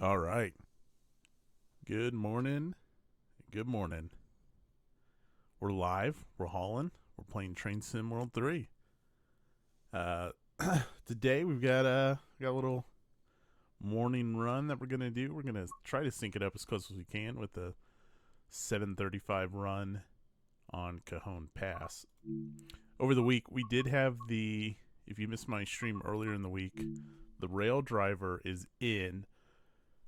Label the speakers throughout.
Speaker 1: All right. Good morning. Good morning. We're live. We're hauling. We're playing Train Sim World 3. Uh, Today we've got a little morning run that we're gonna do. We're gonna try to sync it up as close as we can with the 7:35 run on Cajon Pass. Over the week, we did have the. If you missed my stream earlier in the week, the rail driver is in.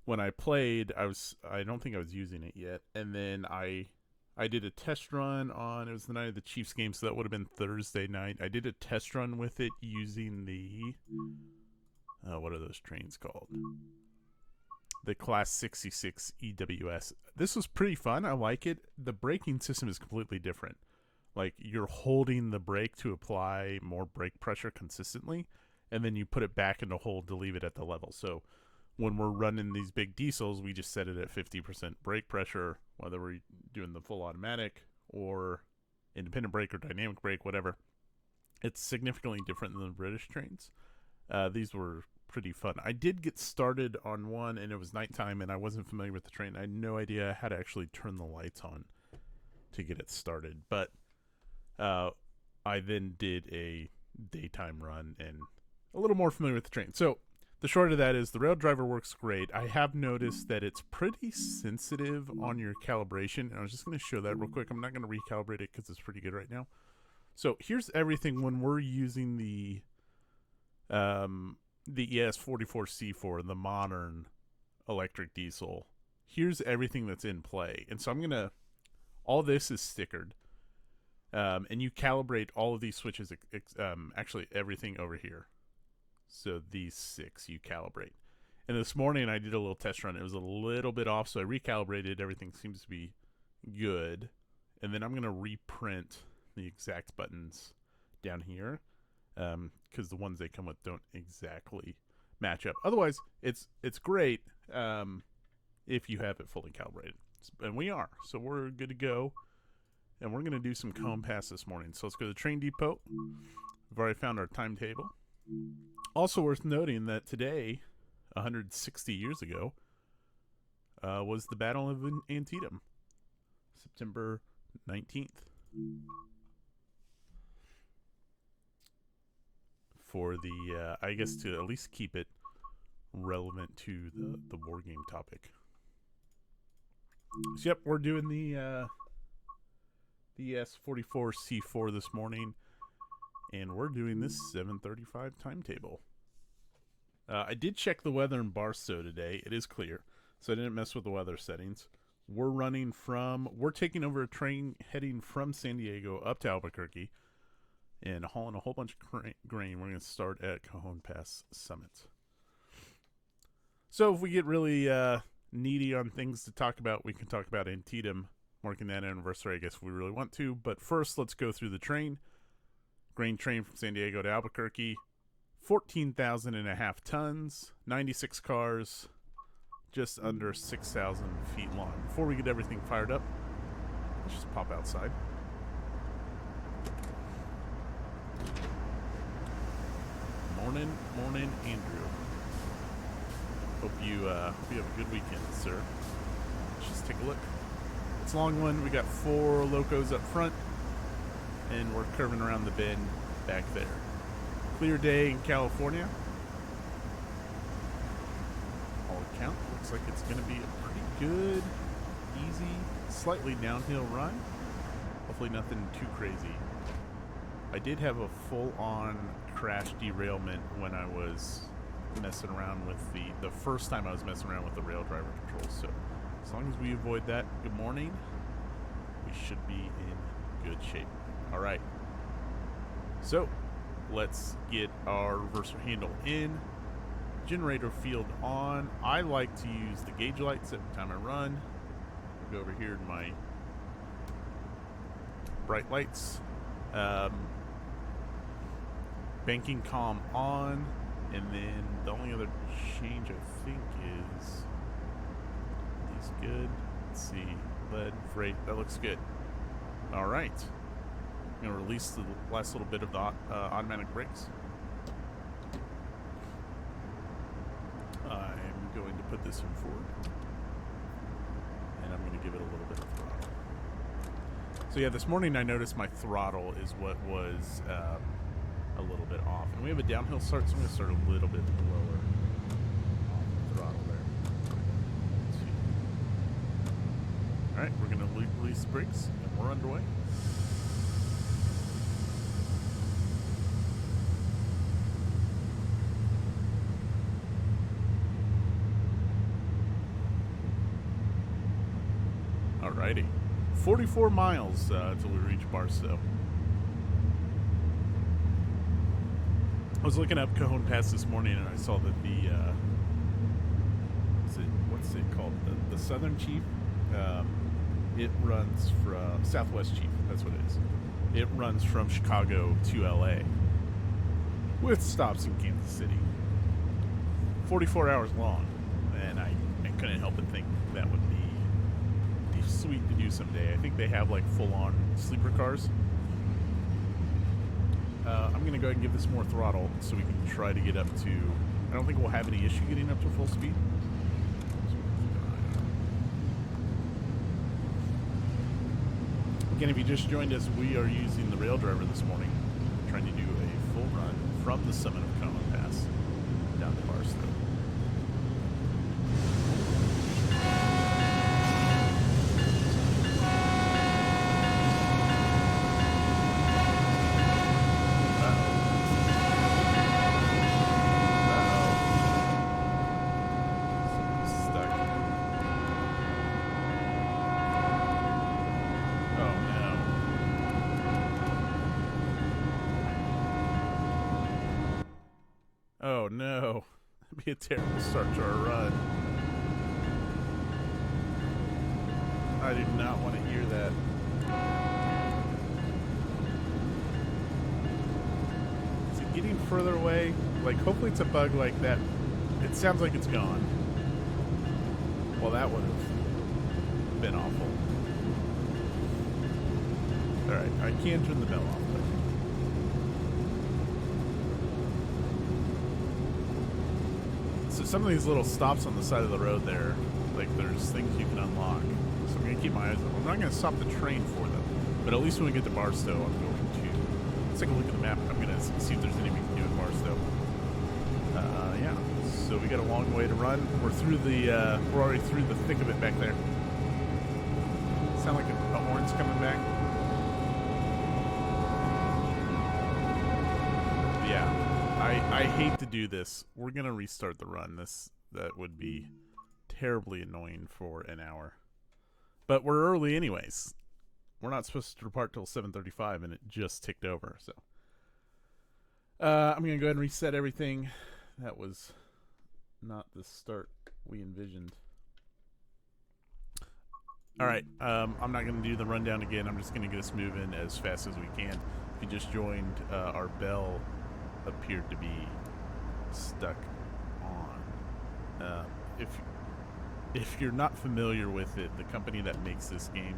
Speaker 1: When I played, I don't think I was using it yet, and then I did a test run on, it was the night of the Chiefs game, so that would have been Thursday night. I did a test run with it using the what are those trains called? The Class 66 EWS. This was pretty fun. I like it. The braking system is completely different. Like, you're holding the brake to apply more brake pressure consistently, and then you put it back into hold to leave it at the level. So when we're running these big diesels, we just set it at 50% brake pressure, whether we're doing the full automatic or independent brake or dynamic brake, whatever. It's significantly different than the British trains. These were pretty fun. I did get started on one, and it was nighttime, and I wasn't familiar with the train. I had no idea how to actually turn the lights on to get it started. But I then did a daytime run and a little more familiar with the train. So the short of that is the rail driver works great. I have noticed that it's pretty sensitive on your calibration, and I was just going to show that real quick. I'm not going to recalibrate it because it's pretty good right now. So here's everything when we're using the ES44C4, the modern electric diesel. Here's everything that's in play, and so I'm gonna. All this is stickered, and you calibrate all of these switches. Actually, everything over here. So these 6 you calibrate. And this morning I did a little test run. It was a little bit off, so I recalibrated. Everything seems to be good. And then I'm going to reprint the exact buttons down here because the ones they come with don't exactly match up. Otherwise, it's great if you have it fully calibrated. And we are. So we're good to go. And we're going to do some Cajon Pass this morning. So let's go to the train depot. We've already found our timetable. Also worth noting that today, 160 years ago, was the Battle of Antietam, September 19th. For the, I guess to at least keep it relevant to the war game topic. So yep, we're doing the S44C4 this morning. And we're doing this 7:35 timetable. I did check the weather in Barstow today. It is clear, so I didn't mess with the weather settings. We're taking over a train heading from San Diego up to Albuquerque and hauling a whole bunch of grain. We're going to start at Cajon Pass Summit. So if we get really needy on things to talk about, we can talk about Antietam, marking that anniversary, I guess, if we really want to. But first, let's go through the train. Grain train from San Diego to Albuquerque, 14,500 tons, 96 cars, just under 6,000 feet long. Before we get everything fired up, let's just pop outside. Morning, Andrew. Hope you have a good weekend, sir. Let's just take a look. It's a long one. We got 4 locos up front. And we're curving around the bend back there. Clear day in California. All account looks like it's going to be a pretty good, easy, slightly downhill run. Hopefully nothing too crazy. I did have a full-on crash derailment when I was messing around with the first time I was messing around with the rail driver controls. So as long as we avoid that, good morning, we should be in good shape. All right, so let's get our reverser handle in, generator field on. I like to use the gauge lights every time I run. I'll go over here to my bright lights. Banking comm on, and then the only other change I think is these good. Let's see, lead, freight, that looks good. All right. I'm going to release the last little bit of the automatic brakes. I'm going to put this in forward. And I'm going to give it a little bit of throttle. So yeah, this morning I noticed my throttle is what was a little bit off. And we have a downhill start, so I'm going to start a little bit lower off the throttle there. Alright, we're going to release the brakes, and we're underway. Alrighty. 44 miles till we reach Barstow. I was looking up Cajon Pass this morning, and I saw that the what's it called? The Southern Chief. It runs from Southwest Chief. That's what it is. It runs from Chicago to LA with stops in Kansas City. 44 hours long, and I couldn't help but think that would be sweet to do someday. I think they have like full-on sleeper cars. I'm gonna go ahead and give this more throttle so we can try to get up to. I don't think we'll have any issue getting up to full speed. Again, if you just joined us, we are using the rail driver this morning, trying to do a full run from the summit of Cajon Pass down to Barstow. Oh no, that'd be a terrible start to our run. I do not want to hear that. Is it getting further away? Like, hopefully it's a bug like that. It sounds like it's gone. Well, that would have been awful. Alright, I can turn the bell off, but so some of these little stops on the side of the road there, like there's things you can unlock. So I'm going to keep my eyes open. I'm not going to stop the train for them, but at least when we get to Barstow, I'm going to let's take a look at the map. I'm going to see if there's anything we can do in Barstow. Yeah, so we got a long way to run. We're through the, we're already through the thick of it back there. Sound like a horn's coming back. Yeah. I hate to do this. We're gonna restart the run. That would be terribly annoying for an hour. But we're early anyways. We're not supposed to depart till 7:35, and it just ticked over. So I'm gonna go ahead and reset everything. That was not the start we envisioned. All right. I'm not gonna do the rundown again. I'm just gonna get us moving as fast as we can. If you just joined, our bell appeared to be stuck on. If you're not familiar with it, the company that makes this game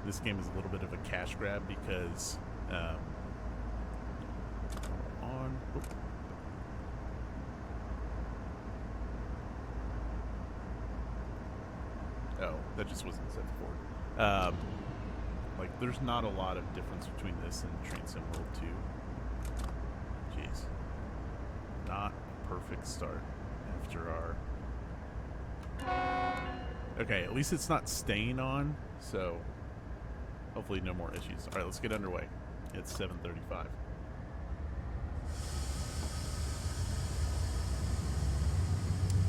Speaker 1: is a little bit of a cash grab because that just wasn't set forward. Like, there's not a lot of difference between this and Train Sim World 2. Jeez. Not a perfect start after our... Okay, at least it's not staying on, so hopefully no more issues. Alright, let's get underway. It's 7:35.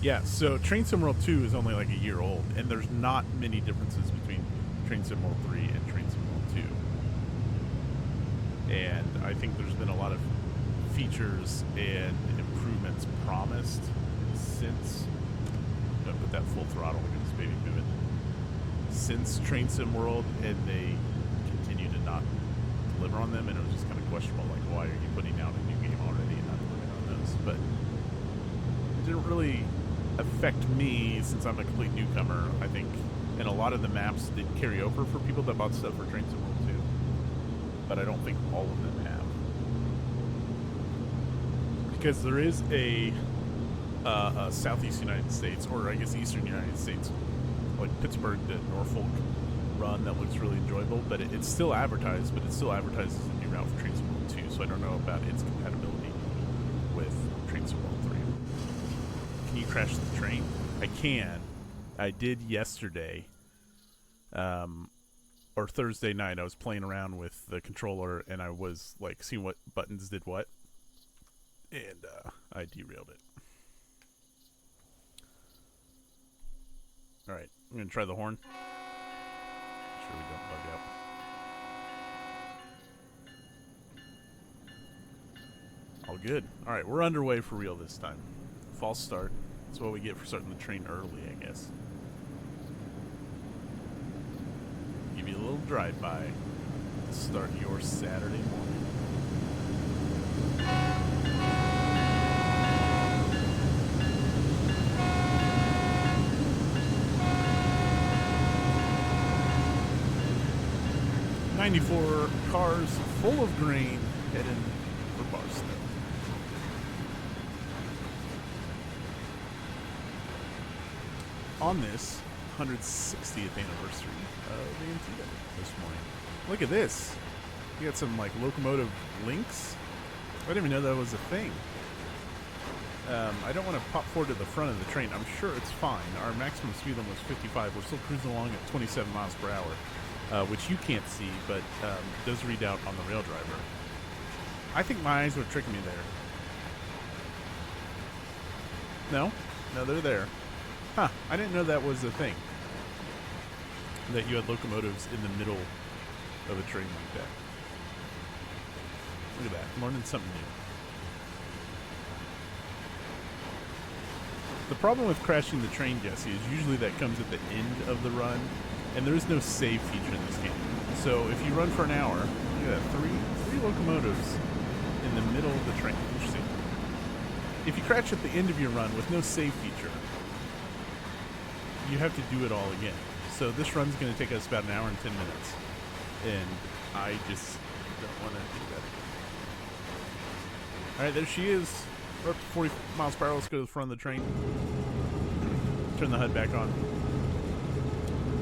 Speaker 1: Yeah, so Train Sim World 2 is only like a year old, and there's not many differences between Train Sim World 3 and Train Sim World 2. And I think there's been a lot of features and improvements promised since... I'm gonna put that full throttle, look at this baby moving. Since Train Sim World, and they continue to not deliver on them, and it was just kind of questionable, like, why are you putting out a new game already and not delivering on those? But it didn't really affect me since I'm a complete newcomer, I think. And a lot of the maps did carry over for people that bought stuff for Train Sim World 2. But I don't think all of them have. Because there is a Southeast United States, or I guess Eastern United States, like Pittsburgh to Norfolk run that looks really enjoyable, but it's still advertised, but it still advertises a new route for Train Sim World 2, so I don't know about its compatibility with Train Sim World 3. Can you crash the train? I can. I did yesterday, or Thursday night. I was playing around with the controller, and I was like seeing what buttons did what, and I derailed it. All right, I'm gonna try the horn. Make sure we don't bug out. All good. All right, we're underway for real this time. False start. That's what we get for starting the train early, I guess. Give you a little drive-by to start your Saturday morning. $94 cars full of grain heading for Barstow. On this 160th anniversary of Antietam this morning. Look at this. You got some like locomotive links. I didn't even know that was a thing. I don't want to pop forward to the front of the train. I'm sure it's fine. Our maximum speed limit was 55. We're still cruising along at 27 miles per hour, which you can't see, but does read out on the rail driver. I think my eyes were tricking me there. No, they're there. Huh, I didn't know that was a thing. That you had locomotives in the middle of a train like that. Look at that, I'm learning something new. The problem with crashing the train, Jesse, is usually that comes at the end of the run, and there is no save feature in this game. So if you run for an hour, look at that, three locomotives in the middle of the train. Interesting. If you crash at the end of your run with no save feature, you have to do it all again. So this run's going to take us about an hour and 10 minutes. And I just don't want to do that. Alright, there she is. We're up to 40 miles per hour. Let's go to the front of the train. Turn the HUD back on.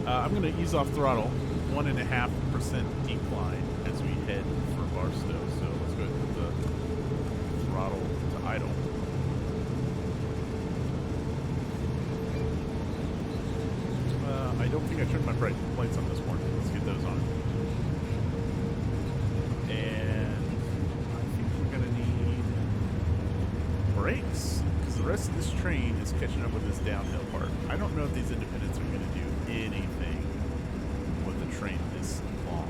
Speaker 1: I'm going to ease off throttle. 1.5% decline as we head for Barstow. So let's go ahead and put the throttle to idle. I don't think I turned my bright lights on this morning. Let's get those on. And I think we're going to need brakes, because the rest of this train is catching up with this downhill part. I don't know if these independents are going to do anything with the train this long.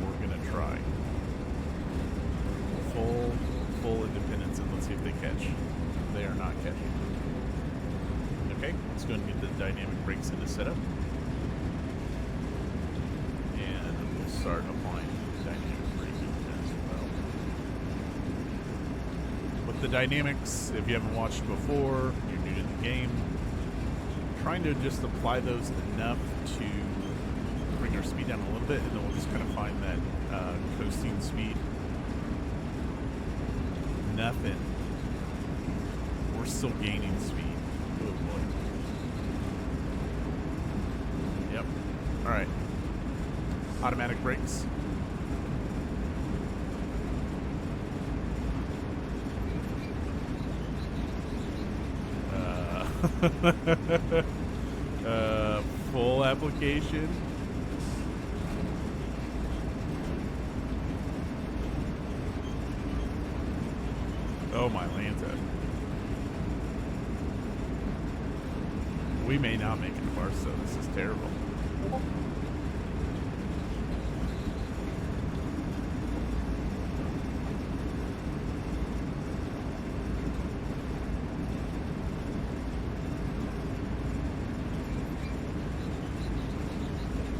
Speaker 1: We're going to try. Full independence, and let's see if they catch. They are not catching. Okay, let's go ahead and get the dynamic brakes into setup. And we'll start applying dynamic braking as well. With the dynamics, if you haven't watched before, you're new to the game, trying to just apply those enough to bring our speed down a little bit, and then we'll just kind of find that coasting speed. Nothing. We're still gaining speed. Oh boy. Yep. Alright. Automatic brakes. Full application. Oh my Lanta. We may not make it to Barstow. This is terrible.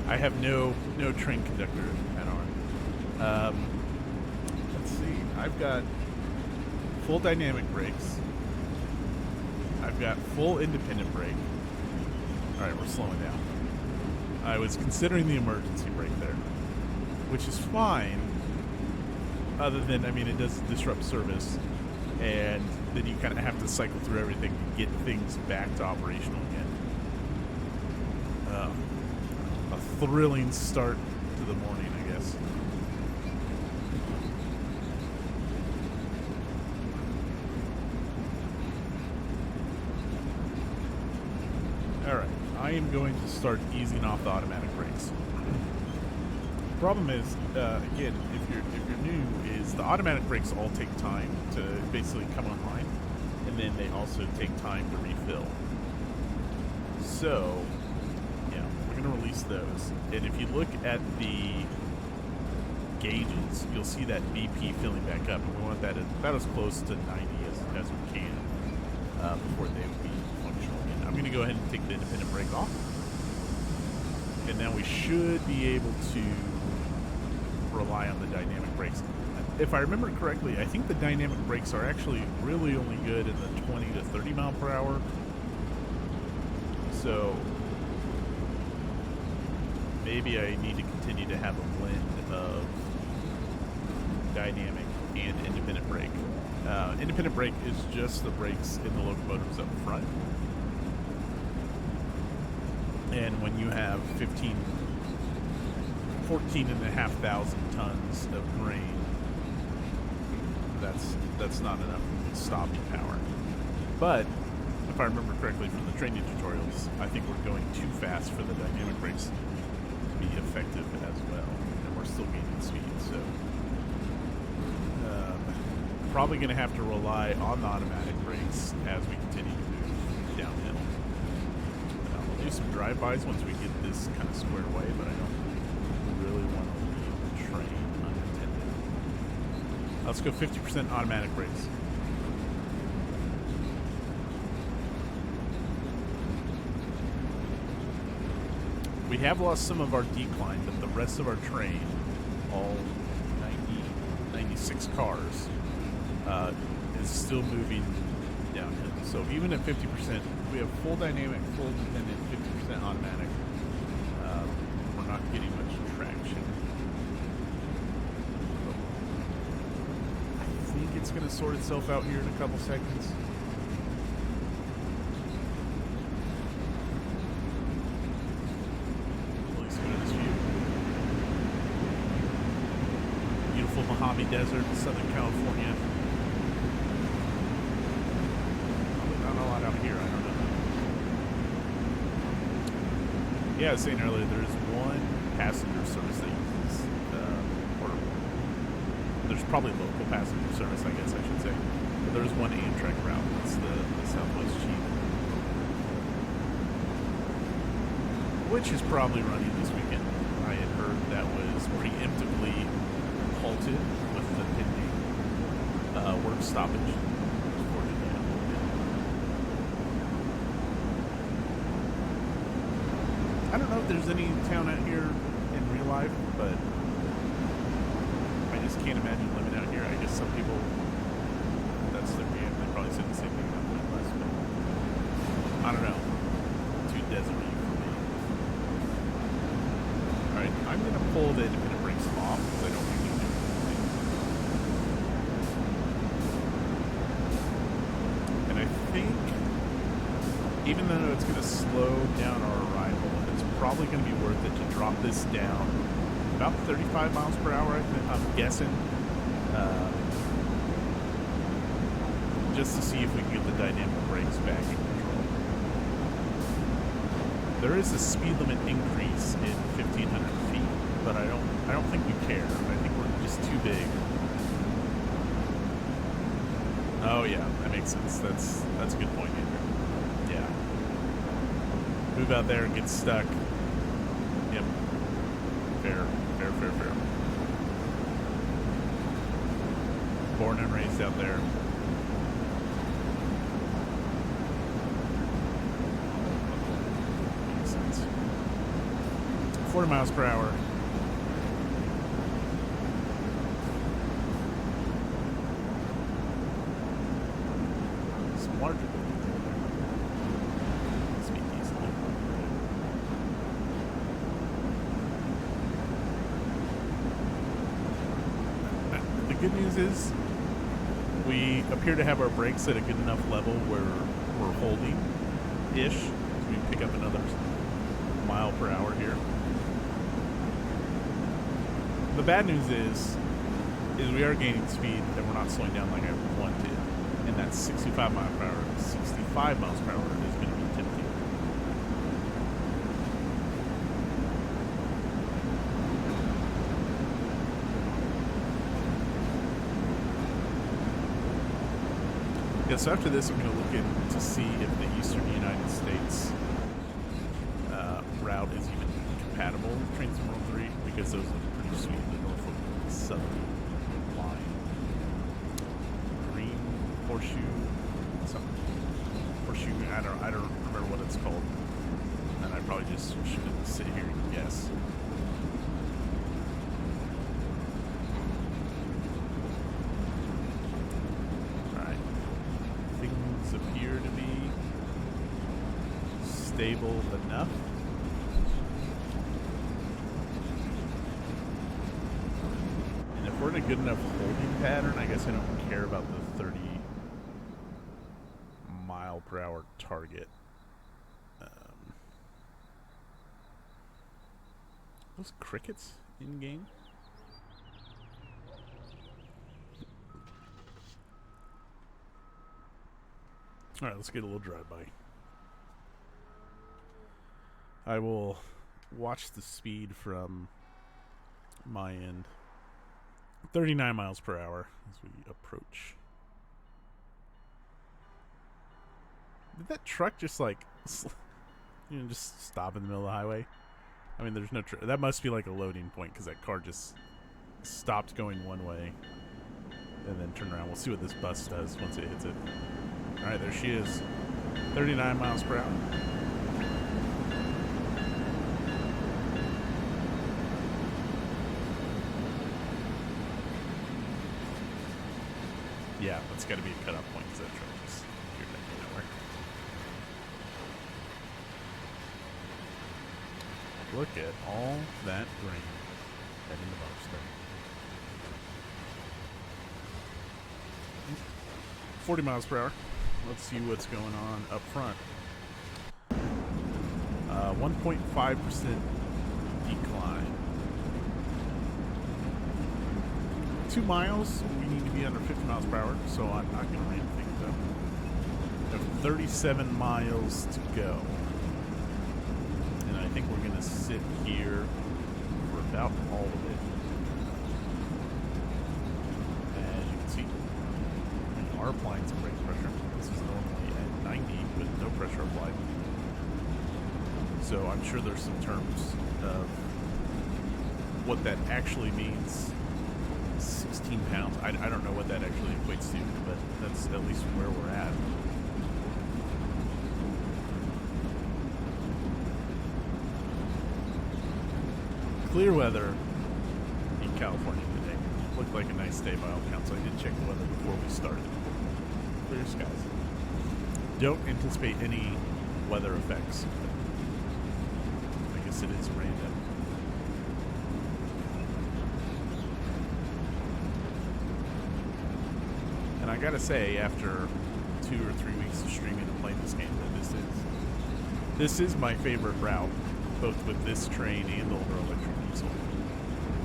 Speaker 1: I have no train conductor at on. Let's see. I've got full dynamic brakes. I've got full independent brake. Alright, we're slowing down. I was considering the emergency brake there, which is fine, other than, I mean, it does disrupt service. and then you kind of have to cycle through everything to get things back to operational again. A thrilling start to the morning, I guess. Alright, I am going to start easing off the automatic brakes. Problem is, again, if you're new, is the automatic brakes all take time to basically come online, and then they also take time to refill. So, yeah, we're going to release those. And if you look at the gauges, you'll see that BP filling back up, and we want that about as close to 90 as we can before they would be functional again. I'm going to go ahead and take the independent brake off, and now we should be able to rely on the dynamic brakes. If I remember correctly, I think the dynamic brakes are actually really only good in the 20 to 30 mile per hour. So maybe I need to continue to have a blend of dynamic and independent brake. Independent brake is just the brakes in the locomotives up front. And when you have 14,500 tons of grain, that's not enough stopping power. But if I remember correctly from the training tutorials, I think we're going too fast for the dynamic brakes to be effective as well, and we're still gaining speed. So probably going to have to rely on the automatic brakes as we continue to move downhill. We'll do some drive-bys once we get this kind of squared away, but I don't really want to leave the train unattended. Let's go 50% automatic brakes. We have lost some of our decline, but the rest of our train, all 96 cars, is still moving downhill. So even at 50%, we have full dynamic, full independent, 50% automatic. We're not getting much traction. I think it's going to sort itself out here in a couple seconds. Let's go to this view. Beautiful Mojave Desert, Southern California. Out here, I don't know. Yeah, I was saying earlier, there's one passenger service that uses, or there's probably local passenger service, I guess I should say. But there's one Amtrak route. It's the Southwest Cheap, which is probably running this weekend. I had heard that was preemptively halted with the pending work stoppage. I don't know if there's any town out here in real life, but I just can't imagine living out here. I guess some people, that's their game. They probably said the same thing about Midwest, but I don't know. Too deserty for me. Alright, I'm going to pull the independent brakes off because I don't think they're doing anything. And I think, even though it's going to slow down our arrival, it's probably going to be worth it to drop this down about 35 miles per hour, I'm guessing, just to see if we can get the dynamic brakes back in control. There is a speed limit increase in 1,500 feet, but I don't think we care. I think we're just too big. Oh yeah, that makes sense. That's a good point, Andrew. Yeah. Move out there and get stuck. Yep. Fair. Born and raised out there. Makes sense. 40 miles per hour. Some larger buildings over there. Speak easily. The good news is We appear to have our brakes at a good enough level where we're holding-ish. We pick up another mile per hour here. The bad news is we are gaining speed and we're not slowing down like I wanted. And that 65 miles per hour, 65 miles per hour is going to be tempting. Yeah, so after this, I'm going to look in to see if the eastern United States route is even compatible with Train Sim World 3, because those are pretty sweet. The Norfolk Southern line. Green Horseshoe, something. Horseshoe, I don't remember what it's called. And I probably just shouldn't sit here and guess. Appear to be stable enough. And if we're in a good enough holding pattern, I guess I don't care about the 30 mile per hour target. Those crickets in game? Alright, let's get a little drive-by. I will watch the speed from my end. 39 miles per hour as we approach. Did that truck just just stop in the middle of the highway? I mean, there's no that must be like a loading point, because that car just stopped going one way and then turned around. We'll see what this bus does once it hits it. Alright, there she is. 39 miles per hour. Yeah, that's got to be a cutoff point, because that truck just appeared out of nowhere. Look at all that grain heading to Barstow. 40 miles per hour. Let's see what's going on up front. 1.5% decline. 2 miles, we need to be under 50 miles per hour, so I'm not going to ram things up. We have 37 miles to go. And I think we're going to sit here for about all of it. As you can see, we are applying some brake pressure. This is normally at 90 with no pressure applied. So I'm sure there's some terms of what that actually means. 16 pounds. I don't know what that actually equates to, but that's at least where we're at. Clear weather in California today. Looked like a nice day by all accounts. I did check the weather before we started. Clear skies. Don't anticipate any weather effects. I guess it is random. And I gotta say, after 2 or 3 weeks of streaming and playing this game, that this is my favorite route, both with this train and the older electric diesel.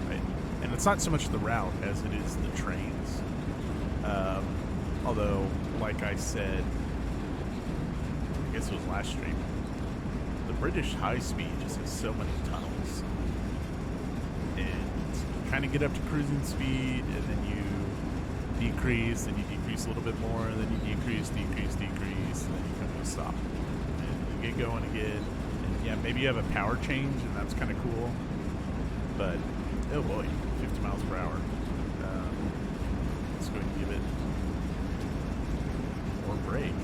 Speaker 1: Right? And it's not so much the route as it is the trains. Although, like I said, I guess it was last stream, the British high speed just has so many tunnels. And you kind of get up to cruising speed, and then you decrease, and you decrease a little bit more, and then you decrease, and then you come to a stop. And you get going again. And yeah, maybe you have a power change, and that's kind of cool. But, oh boy, 50 miles per hour. Let's go ahead and give it more brake.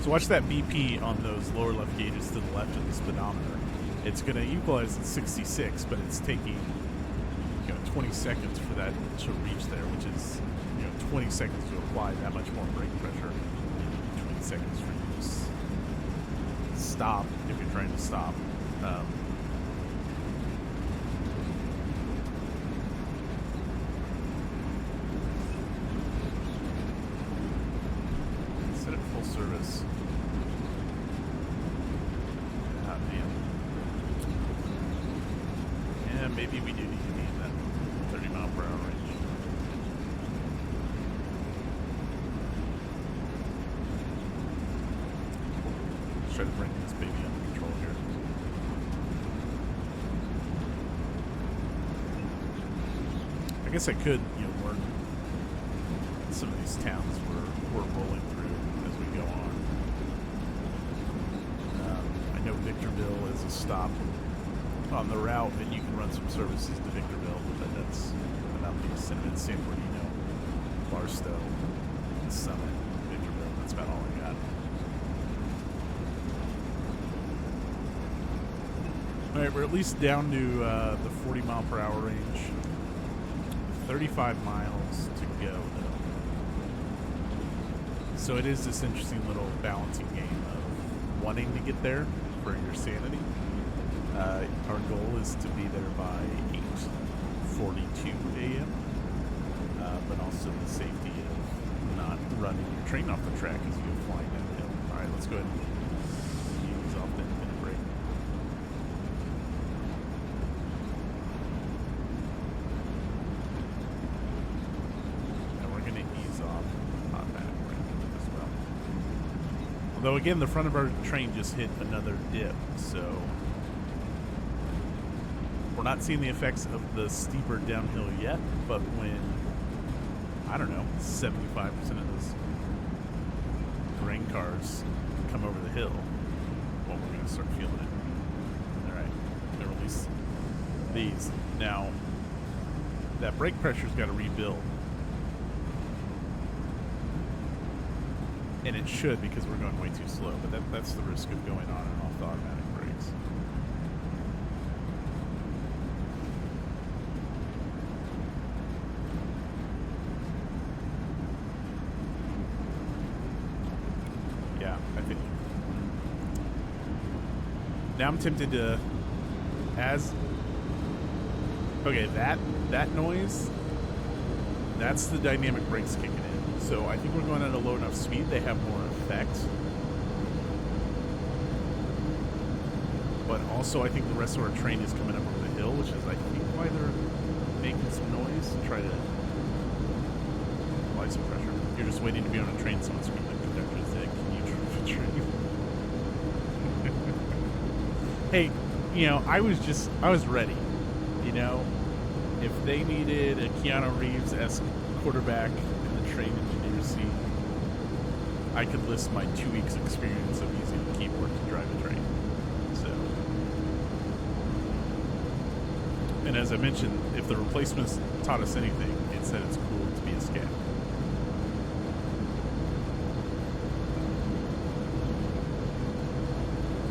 Speaker 1: So watch that BP on those lower left gauges to the left of the speedometer. It's going to equalize at 66, but it's taking 20 seconds for that to reach there, which is 20 seconds to apply that much more brake pressure, and 20 seconds for you to stop if you're trying to stop. service. Oh, man. Yeah, maybe we do need to be in that 30 mile per hour range. Let's try to bring this baby under control here. I guess I could, learn some of these towns we're rolling through as we go on. I know Victorville is a stop on the route, and you can run some services to Victorville, but that's about the Cinnamon, San Bernardino, Barstow, Summit, Victorville. That's about all I got. All right, we're at least down to the 40 mile per hour range. 35 miles to go, though. So it is this interesting little balancing game of wanting to get there for your sanity. Our goal is to be there by 8:42 a.m., but also the safety of not running your train off the track as you go flying downhill. All right, let's go ahead and ease off the minute break. And we're going to ease off automatic brake as well. Although, again, the front of our train just hit another dip, so we're not seeing the effects of the steeper downhill yet, but when, 75% of those grain cars come over the hill, well, we're going to start feeling it. All right, I'm going to release these. Now, that brake pressure's got to rebuild. And it should, because we're going way too slow, but that's the risk of going on and off the automatic brakes. Now I'm tempted to, that noise, that's the dynamic brakes kicking in. So I think we're going at a low enough speed, they have more effect. But also I think the rest of our train is coming up over the hill, which is I think why they're making some noise to try to apply some pressure. You're just waiting to be on a train, someone screaming like conductors that can you drive a train? Hey, I was ready, if they needed a Keanu Reeves-esque quarterback in the train engineer seat, I could list my 2 weeks experience of using a keyboard to drive a train. So, and as I mentioned, if the replacements taught us anything, it's that it's cool to be a scab.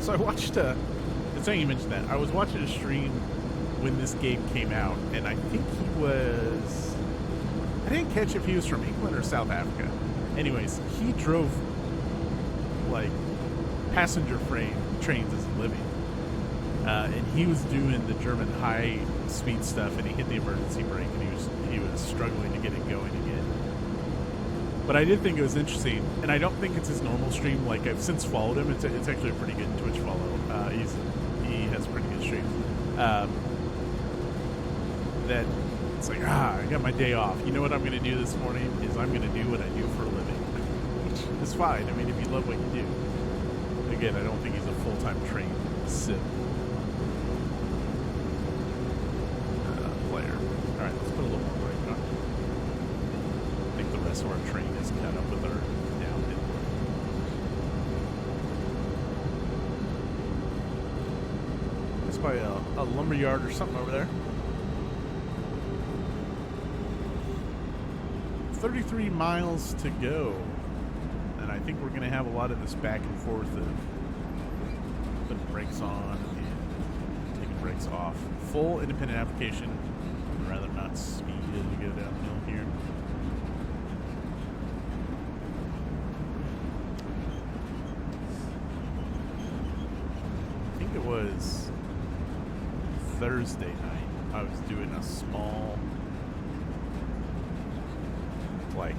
Speaker 1: So I watched it's funny you mentioned that. I was watching a stream when this game came out, and I think I didn't catch if he was from England or South Africa. Anyways, he drove like passenger frame trains as a living. And he was doing the German high speed stuff, and he hit the emergency brake, and he was struggling to get it going again. But I did think it was interesting, and I don't think it's his normal stream. Like, I've since followed him. It's actually a pretty good Twitch follow. He has pretty good streams. That it's like, I got my day off. You know what I'm going to do this morning is I'm going to do what I do for a living, which is fine. I mean, if you love what you do. Again, I don't think he's a full-time trained sim player. All right, let's put a little more brake on. I think the rest of our train is caught up with our downhill. It's by a lumberyard or something over there. 33 miles to go, and I think we're going to have a lot of this back and forth of putting brakes on and taking brakes off. Full independent application. I'd rather not speed as we go downhill here. I think it was Thursday night. I was doing a small, like,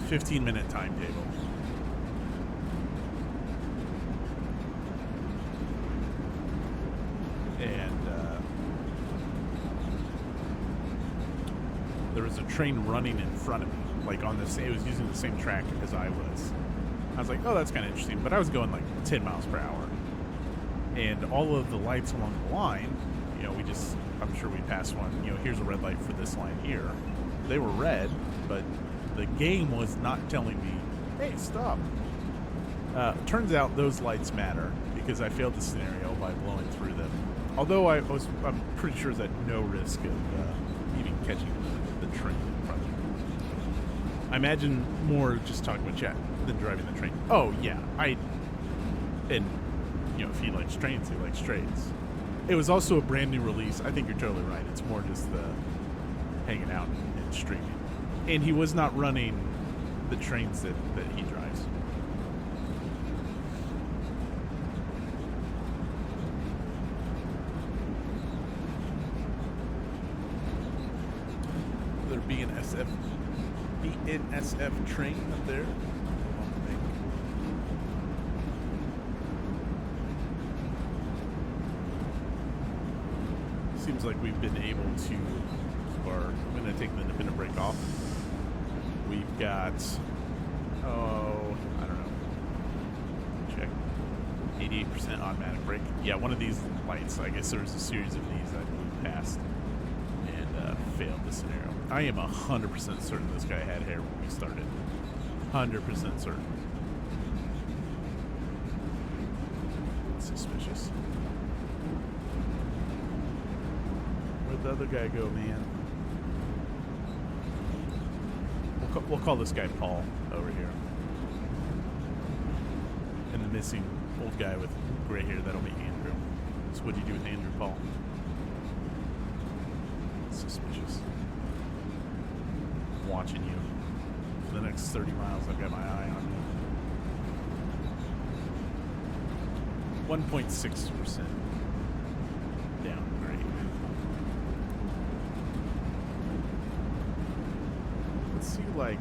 Speaker 1: 15-minute timetable. And there was a train running in front of me, like on the same, it was using the same track as I was. I was like, oh, that's kind of interesting, but I was going like 10 miles per hour. And all of the lights along the line, you know, I'm sure we passed one, you know, here's a red light for this line here. They were red, but the game was not telling me, hey, stop. Turns out those lights matter because I failed the scenario by blowing through them. Although I'm pretty sure it's at no risk of even catching the train in front of me. I imagine more just talking with chat than driving the train. Oh, yeah. And, you know, if he likes trains, he likes trains. It was also a brand new release. I think you're totally right. It's more just the hanging out and streaming. And he was not running the trains that he drives. There'd be an BNSF train up there. Seems like we've been able to keep I'm going to take the independent brake off. We've got, I don't know, check, 88% automatic brake. Yeah, one of these lights, I guess there was a series of these I moved past and failed the scenario. I am 100% certain this guy had hair when we started. 100% certain. Suspicious. Where'd the other guy go, man? We'll call this guy Paul over here. And the missing old guy with gray hair, that'll be Andrew. So what do you do with Andrew, Paul? Suspicious. I'm watching you. For the next 30 miles, I've got my eye on you. 1.6% downgrade. Let's see, like,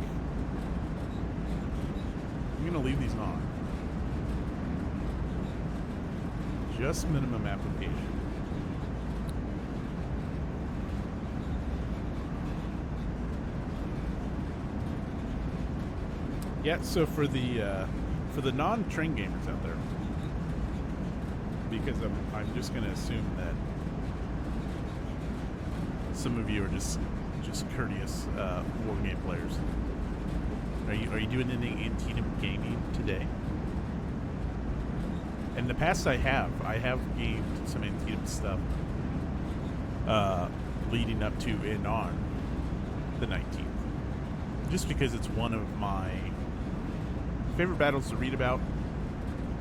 Speaker 1: I'm gonna leave these on. Just minimum application. Yeah, so for the non-train gamers out there, because I'm just going to assume that some of you are just courteous war game players. Are you doing any Antietam gaming today? In the past, I have gamed some Antietam stuff leading up to and on the 19th, just because it's one of my favorite battles to read about,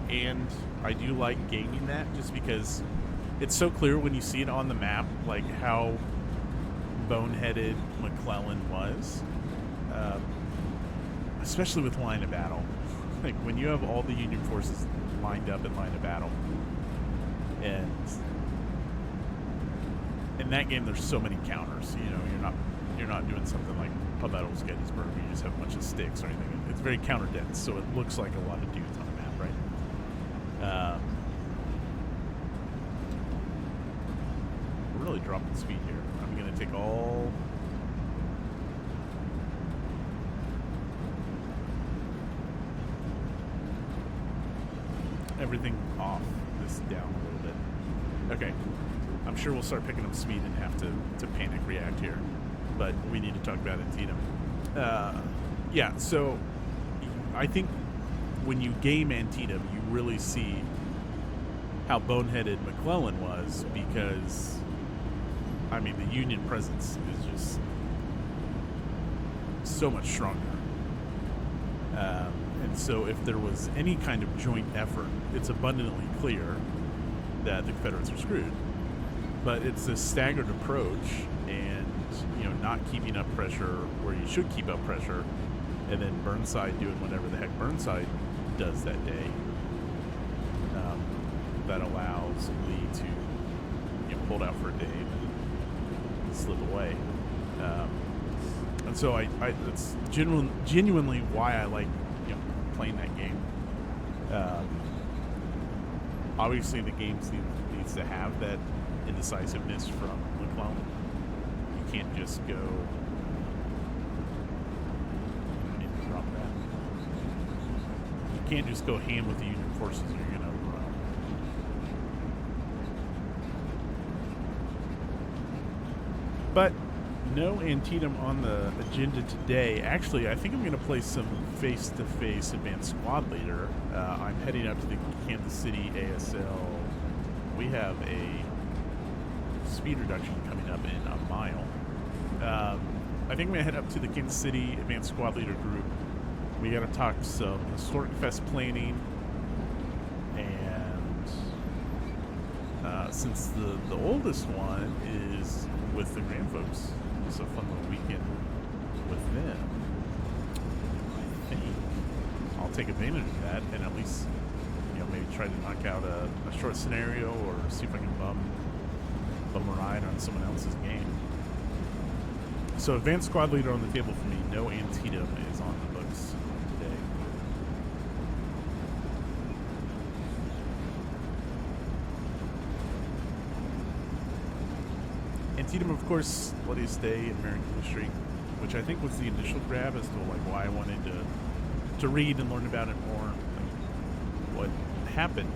Speaker 1: and I do like gaming that just because it's so clear when you see it on the map, like how boneheaded McClellan was, especially with line of battle. Like when you have all the Union forces lined up in line of battle, and in that game there's so many counters. You know, you're not doing something like a Battle of Gettysburg where you just have a bunch of sticks or anything. It's very counter dense, so it looks like a lot of dudes on the map, right? We're really dropping speed here. I'm going to take all... everything off, this down a little bit. Okay. I'm sure we'll start picking up speed and have to panic react here. But we need to talk about Antietam. Yeah, so I think when you game Antietam, you really see how boneheaded McClellan was, because, I mean, the Union presence is just so much stronger. And so if there was any kind of joint effort, it's abundantly clear that the Confederates are screwed. But it's a staggered approach, and, you know, not keeping up pressure where you should keep up pressure, and then Burnside doing whatever the heck Burnside does that day, that allows Lee to, you know, hold out for a day and slip away. And And so that's genuinely why I like, playing that game. Obviously, the game needs to have that indecisiveness from the clone. You can't just go. I need to drop that. You can't just go ham with the Union forces, or you're gonna overrun. But no Antietam on the agenda today. Actually, I think I'm going to play some face-to-face Advanced Squad Leader. I'm heading up to the Kansas City ASL. We have a speed reduction coming up in a mile. I think I'm going to head up to the Kansas City Advanced Squad Leader group. We got to talk some Historic Fest planning. And since the oldest one is with the grand folks, it's a fun little weekend with them. I think I'll take advantage of that and at least, maybe try to knock out a short scenario or see if I can bum a ride on someone else's game. So Advanced Squad Leader on the table for me. No Antietam is on the books today. Antietam, of course, Bloodiest Day in American history, which I think was the initial grab as to why I wanted to read and learn about it more. What happened?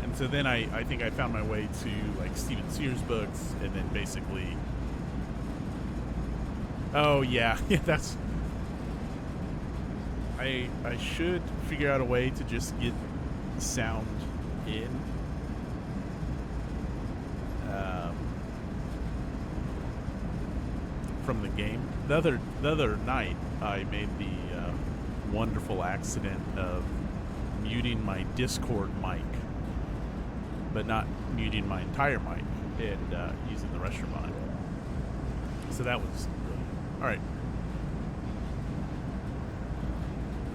Speaker 1: And so then I think I found my way to like Stephen Sears books, and then basically. Oh yeah, that's. I should figure out a way to just get sound in. From the game. The other night, I made the wonderful accident of muting my Discord mic, but not muting my entire mic, and using the restroom on it. So that was. All right.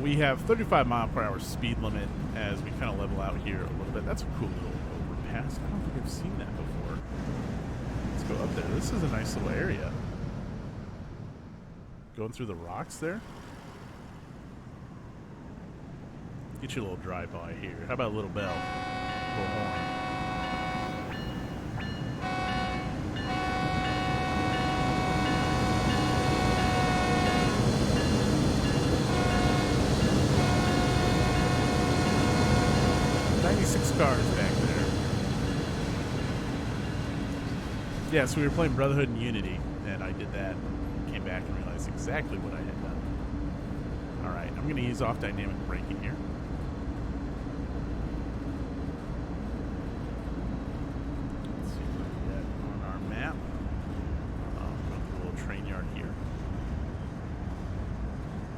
Speaker 1: We have 35 mile per hour speed limit as we kind of level out here a little bit. That's a cool little overpass. I don't think I've seen that before. Let's go up there. This is a nice little area. Going through the rocks there. Get you a little drive-by here. How about a little bell? A little horn. Cars back there. Yeah, so we were playing Brotherhood and Unity, and I did that, came back and realized exactly what I had done. Alright, I'm going to ease off dynamic braking here. Let's see what we got on our map. Go through a little train yard here.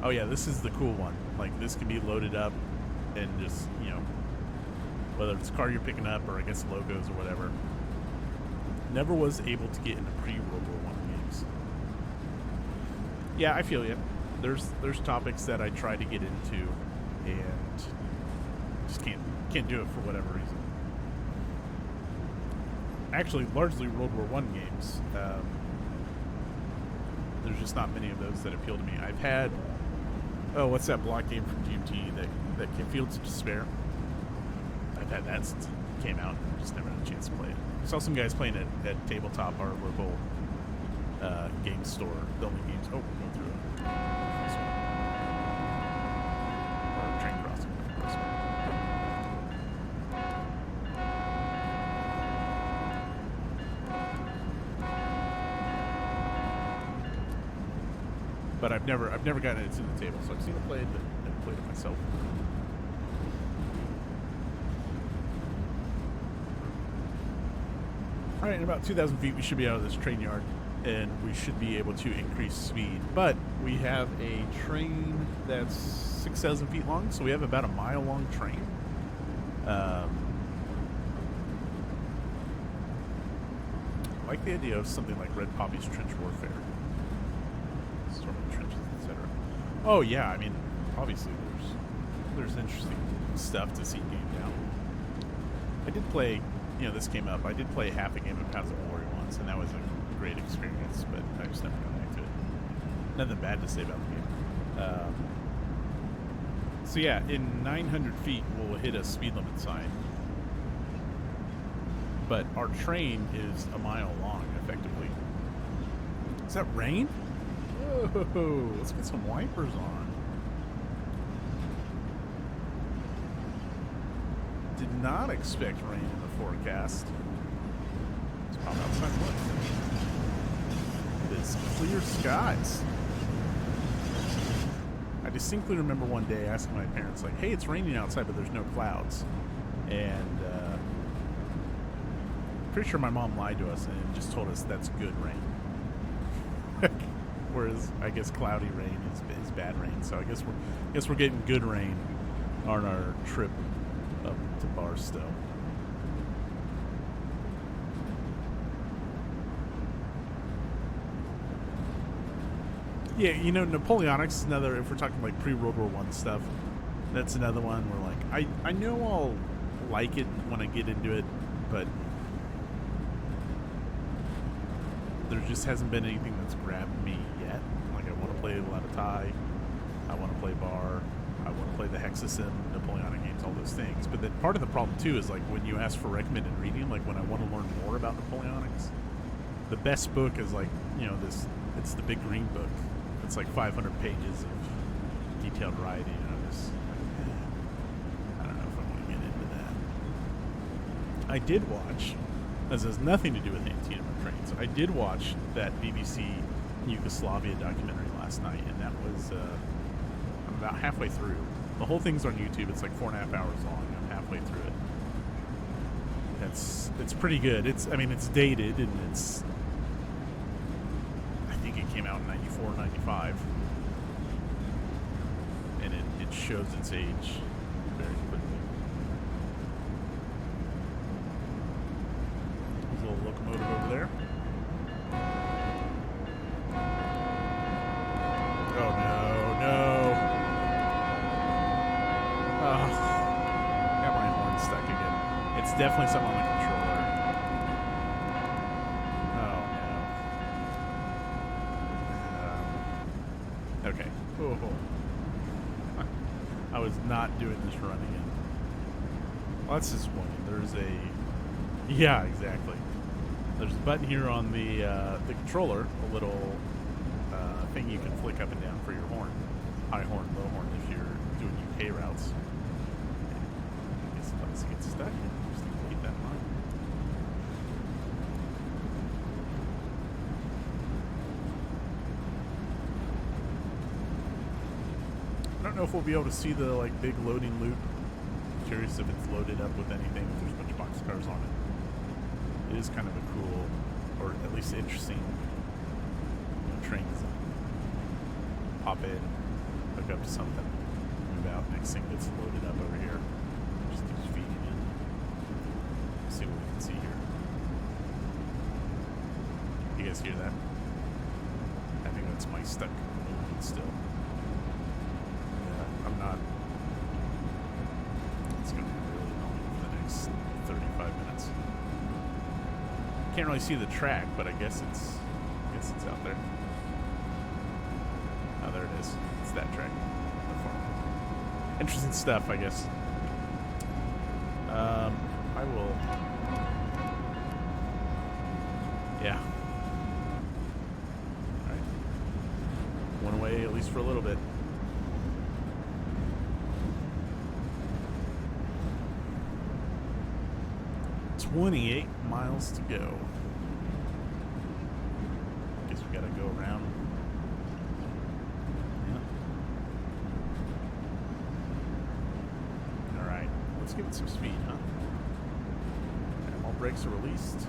Speaker 1: Oh yeah, this is the cool one. Like, this can be loaded up and just, whether it's a car you're picking up or I guess logos or whatever. Never was able to get into pre-World War I games. Yeah, I feel you. There's topics that I try to get into and just can't do it for whatever reason. Actually, largely World War I games. There's just not many of those that appeal to me. I've had what's that block game from GMT that came Fields of Despair. I've had that since it came out. Just never had a chance to play it. I saw some guys playing it at Tabletop, our local game store, building games. Oh, we're going through this one. Or train crossing. This one. But I've never gotten it to the table, so I've seen it played, but never played it myself. All right, in about 2,000 feet, we should be out of this train yard, and we should be able to increase speed. But we have a train that's 6,000 feet long, so we have about a mile-long train. I like the idea of something like Red Poppy's Trench Warfare. Storming trenches, etc. Oh yeah, I mean, obviously there's interesting stuff to see game down. I did play, this came up. I did play half a game of Paths of Glory once, and that was a great experience. But I just never got back to it. Nothing bad to say about the game. So yeah, in 900 feet we'll hit a speed limit sign, but our train is a mile long, effectively. Is that rain? Whoa! Let's get some wipers on. Did not expect rain in the forecast. Let's pop outside and look. It is clear skies. I distinctly remember one day asking my parents, like, hey, it's raining outside, but there's no clouds. And pretty sure my mom lied to us and just told us that's good rain. Whereas I guess cloudy rain is bad rain. So I guess we're getting good rain on our trip up to Barstow. Yeah, Napoleonics is another, if we're talking like pre-World War I stuff, that's another one where like I know I'll like it when I get into it, but there just hasn't been anything that's grabbed me yet. Like I want to play Latatai, I want to play Bar, I want to play the Hexasim, Napoleonic games, all those things. But then part of the problem too is like when you ask for recommended reading, like when I want to learn more about Napoleonics, the best book is like, it's the big green book. It's like 500 pages of detailed writing, and I don't know if I want to get into that. I did watch, this has nothing to do with Antietam trains, I did watch that BBC Yugoslavia documentary last night, and that was, I'm about halfway through. The whole thing's on YouTube. It's like 4.5 hours long. I'm halfway through it. It's pretty good. It's dated, and I think it came out in 94, 95. And it shows its age very quickly. There's a little locomotive over there. Oh, no. Oh, got my horn stuck again. It's definitely something on the controller. Oh, no. Okay. Oh. I was not doing this run again. Well, that's disappointing. There's a... Yeah, exactly. There's a button here on the controller, a little thing you can flick up and down for your horn. High horn, low horn, if you're doing UK routes. I guess let's get stuck. Just keep that in mind. I don't know if we'll be able to see the big loading loop. I'm curious if it's loaded up with anything, if there's a bunch of boxcars on it. It is kind of a cool, or at least interesting, train design. Pop in, hook up to something, move out, next thing gets loaded up over here. Just keeps feeding in. Let's see what we can see here. You guys hear that? I think that's my stuck movement still. Yeah, I'm not. It's going to be really long for the next 35 minutes. Can't really see the track, but I guess it's out there. Oh, there it is. It's that track. Interesting stuff, I guess. I will. Yeah. All right. One away, at least for a little bit. $28 miles to go. Guess we gotta go around. Yeah. Alright, let's give it some speed, huh? And all brakes are released.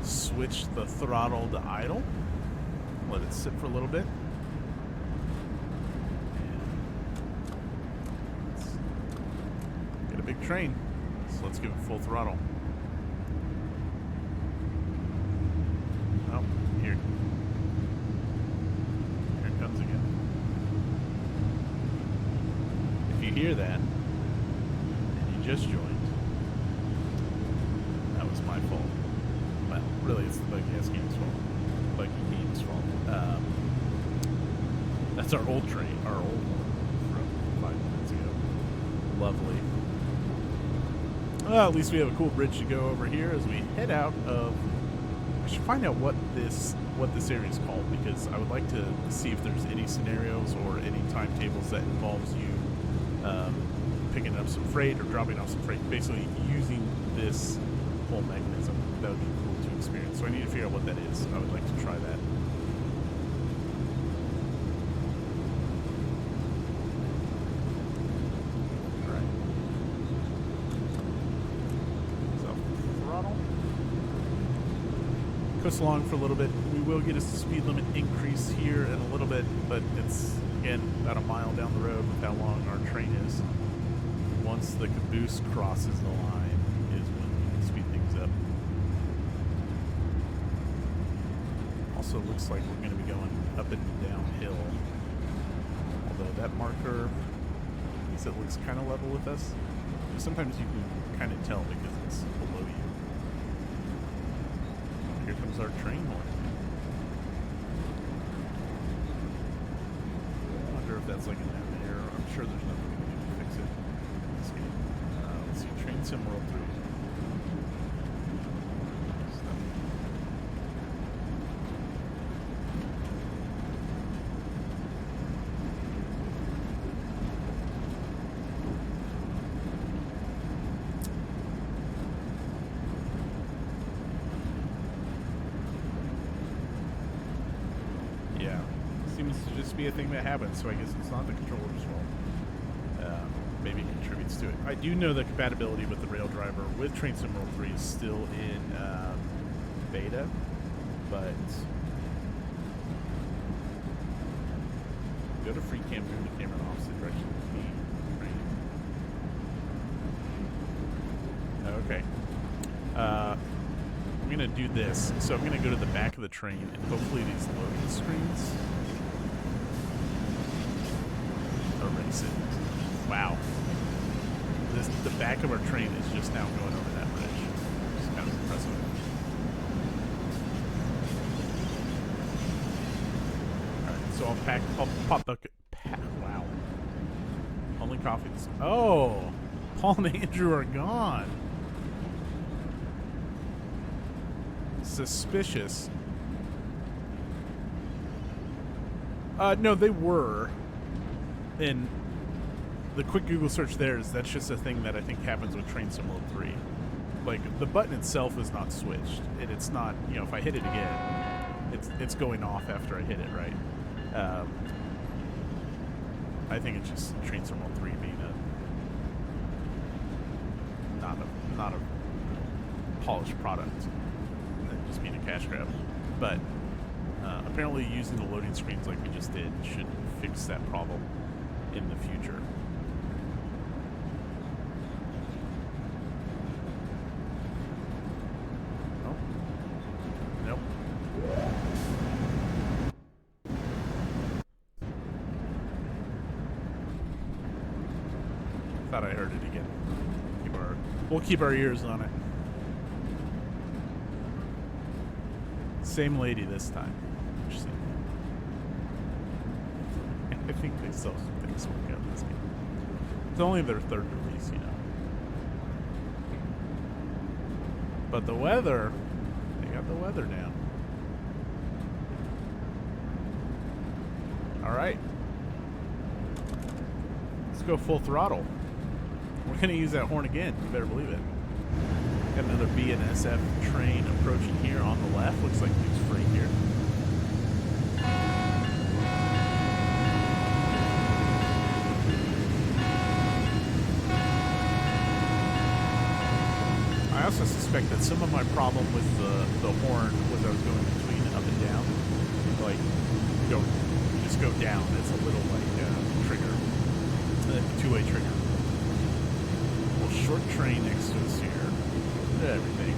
Speaker 1: Switch the throttle to idle. Let it sit for a little bit. Big train, so let's give it full throttle. Oh, here. hear that, and you just joined, that was my fault. Well, really, it's the Buggy Ass Games fault. Buggy Games fault. That's our old train, our old one from 5 minutes ago. Lovely. Well, at least we have a cool bridge to go over here as we head out of. I should find out what this area is called, because I would like to see if there's any scenarios or any timetables that involves you picking up some freight or dropping off some freight, basically using this whole mechanism. That would be cool to experience. So I need to figure out what that is. I would like to try that. Coast along for a little bit. We will get a speed limit increase here in a little bit, but it's, again, about a mile down the road with how long our train is. Once the caboose crosses the line is when we can speed things up. Also looks like we're going to be going up and downhill. Although that marker, I guess it looks kind of level with us. Sometimes you can kind of tell because it's below you. Here comes our train horn. I wonder if that's like an error. I'm sure there's nothing we can do to fix it in this game. Let's see, Train Sim World 3. Be a thing that happens, so I guess it's not the controller's fault. Maybe it contributes to it. I do know that compatibility with the rail driver with Train Sim World 3 is still in beta, but go to free cam, turn the camera in opposite direction of the train. Okay. I'm gonna do this. So I'm gonna go to the back of the train, and hopefully these loading screens erase it. Wow. The back of our train is just now going over that bridge. It's kind of impressive. Alright, so I'll pop the wow. Only coffee. Oh! Paul and Andrew are gone. Suspicious. No, they were. And the quick Google search there is that's just a thing that I think happens with Train Sim World 3. Like, the button itself is not switched. And it's not, you know, if I hit it again, it's going off after I hit it, right? I think it's just Train Sim World 3 being not a polished product. And just being a cash grab. But apparently using the loading screens like we just did should fix that problem in the future. Nope. Thought I heard it again. We'll keep our ears on it. Same lady this time. Interesting. I think they still things work out in this game. It's only their third release, you know. But the weather, they got the weather down. Alright. Let's go full throttle. We're going to use that horn again. You better believe it. Got another BNSF train approaching here on the left. Looks like it's free here. I also suspect that some of my problem with the horn was I was going between up and down. Like, just go down. It's a little like trigger. A two-way trigger. Well, short train next to us here. Everything.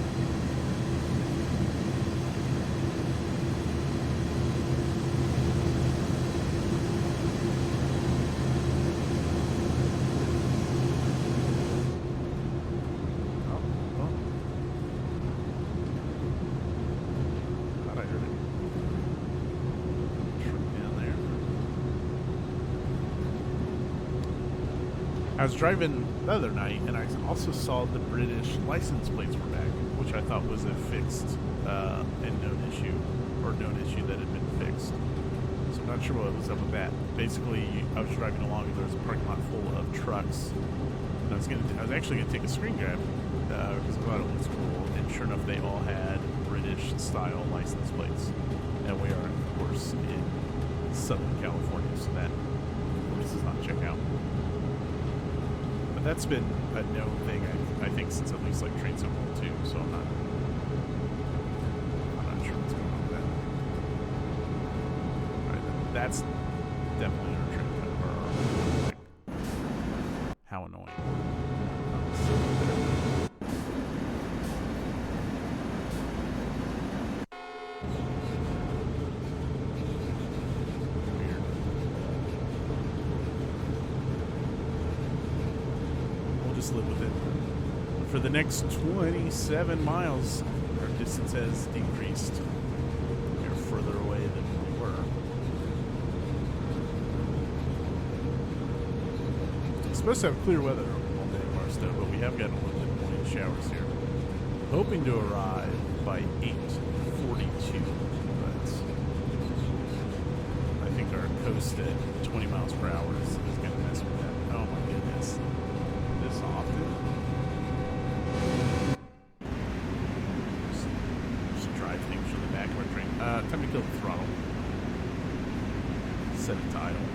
Speaker 1: I was driving the other night, and I also saw the British license plates were back, which I thought was a fixed and known issue, or known issue that had been fixed. So I'm not sure what was up with that. Basically, I was driving along, and there was a parking lot full of trucks. And I was actually gonna take a screen grab because I thought it was cool, and sure enough, they all had British-style license plates, and we are, of course, in Southern California, so that, of course, does not check out. But that's been a known thing, I think, since at least like Train Sim World 2, so I'm not sure what's going on with that. Alright, that's definitely our train. Like, how annoying. Live with it. For the next 27 miles, our distance has decreased. We're further away than we were. It's supposed to have clear weather all day in Barstow, but we have gotten a little bit of morning showers here. Hoping to arrive by 8:42, but I think our coast at 20 miles per hour is going to mess with that. Oh my goodness. Often. Just drive things from the back of our train. Time to kill the throttle. Set it to idle.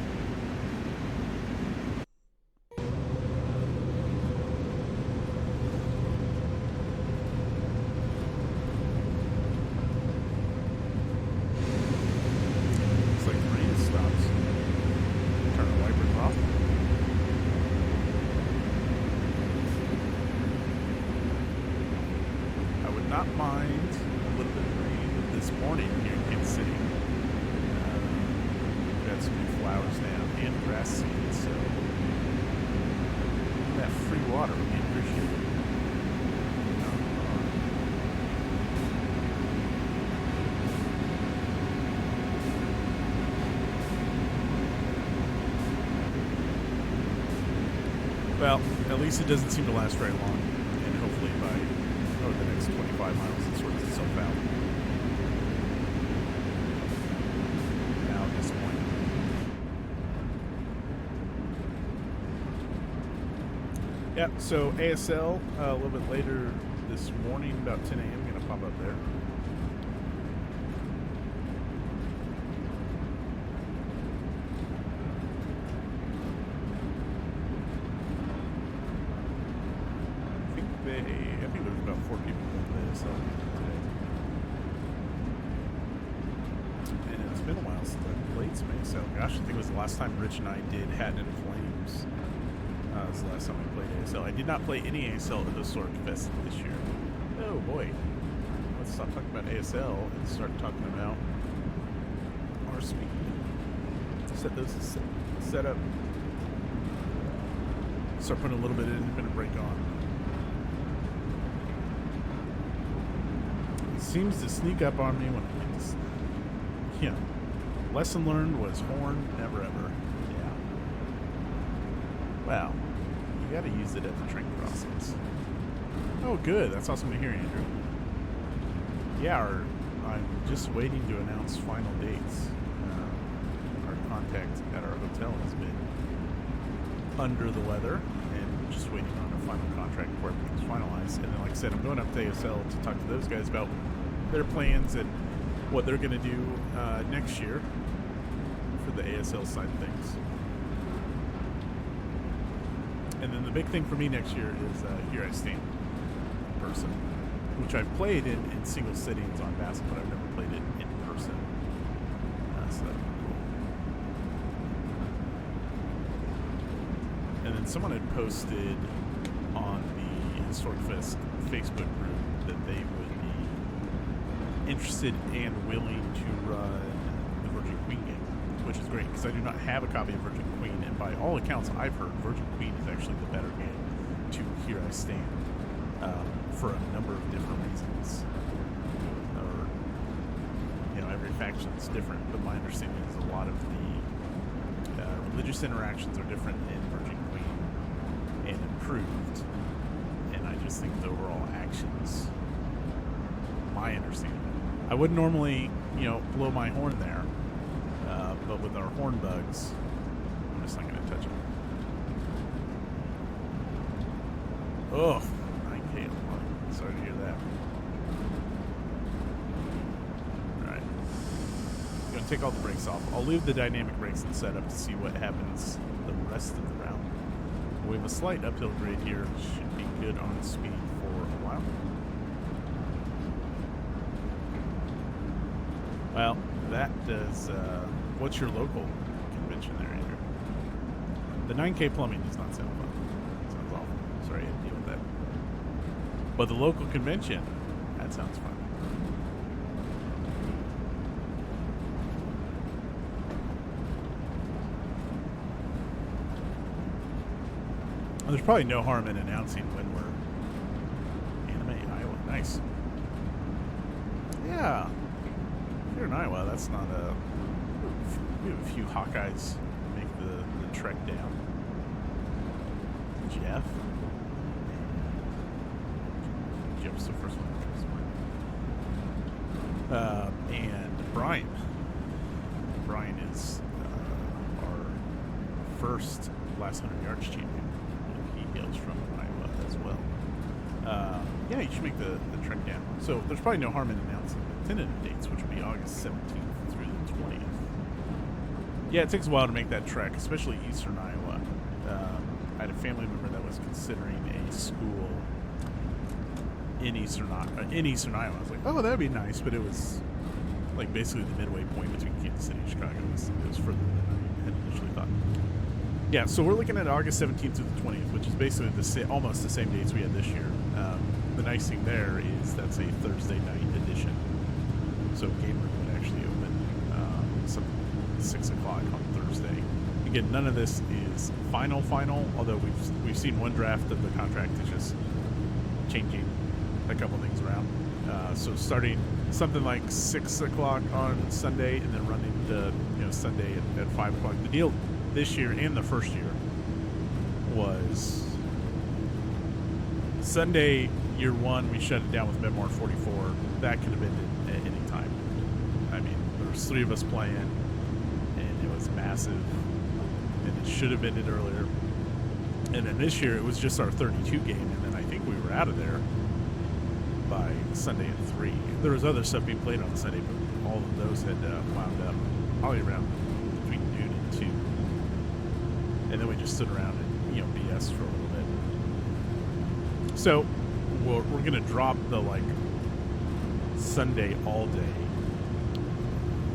Speaker 1: Looks like the rain stops. Turn the wipers off. Not mind a little bit of rain this morning here in Kansas City. We've got some new flowers down and grass seed, so that free water would be appreciated. Well, at least it doesn't seem to last very long, and hopefully by over the next 25 miles it sorts itself out. Now at this point. Yeah, so ASL a little bit later this morning, about 10 a.m. going to pop up there. I think there's about 4 people in the ASL today. And it's been a while since I played some ASL. Gosh, I think it was the last time Rich and I did Hatton and Flames. It was the last time we played ASL. I did not play any ASL at the Historic Fest this year. Oh boy. Let's stop talking about ASL and start talking about our speed. Set those set up. Start putting a little bit of independent brake on. Seems to sneak up on me when I get this. You know, lesson learned was horn, never ever. Yeah. Wow. You gotta use it at the train crossings. Oh, good. That's awesome to hear, Andrew. Yeah, I'm just waiting to announce final dates. Our contact at our hotel has been under the weather and just waiting on a final contract before everything's finalized. And then, like I said, I'm going up to ASL to talk to those guys about their plans and what they're going to do next year for the ASL side of things. And then the big thing for me next year is Here I Stand in person, which I've played in single sittings on Barstow, but I've never played it in person. So that'd be cool. And then someone had posted on the Historic Fest Facebook group that they would be interested and willing to run the Virgin Queen game, which is great because I do not have a copy of Virgin Queen, and by all accounts I've heard, Virgin Queen is actually the better game to Here I Stand for a number of different reasons. Or, you know, every faction is different, but my understanding is a lot of the religious interactions are different in Virgin Queen improved, and I just think the overall actions, my understanding. I wouldn't normally, blow my horn there, but with our horn bugs, I'm just not going to touch it. Oh, 9K. Sorry to hear that. Alright. I'm going to take all the brakes off. I'll leave the dynamic brakes in setup to see what happens the rest of the round. We have a slight uphill grade here. Should be good on speed for a while. Well, that does... what's your local convention there, Andrew? The 9K plumbing does not sound fun. Sounds awful. Sorry, I had to deal with that. But the local convention, that sounds fun. Well, there's probably no harm in announcing when we're Anime, Iowa. Nice. Yeah. If you're in Iowa, that's not a... We have a few Hawkeyes make the trek down. Jeff. Jeff's the first one. And Brian. Brian is our first last 100 yards champion. He hails from Iowa as well. Yeah, you should make the trek down. So there's probably no harm in announcing the tentative dates, which will be August 17th through the 20th. Yeah, it takes a while to make that trek, especially eastern Iowa. I had a family member that was considering a school in eastern Iowa. I was like, oh, that'd be nice, but it was like basically the midway point between Kansas City and Chicago. It was further than I had initially thought. Yeah, so we're looking at August 17th through the 20th, which is basically almost the same dates we had this year. The nice thing there is that's a Thursday night edition, so Game Room would actually open something 6 o'clock on Thursday. Again, none of this is final, although we've seen one draft of the contract is just changing a couple things around. So starting something like 6 o'clock on Sunday and then running to Sunday at 5 o'clock. The deal this year and the first year was Sunday year one, we shut it down with Memoir 44. That could have ended at any time. I mean, there was 3 of us playing, and it was massive, and it should have ended earlier. And then this year, it was just our 32 game, and then I think we were out of there by Sunday at 3. There was other stuff being played on Sunday, but all of those had wound up probably around between noon and 2. And then we just stood around and BS for a little bit. So we're gonna drop the Sunday all day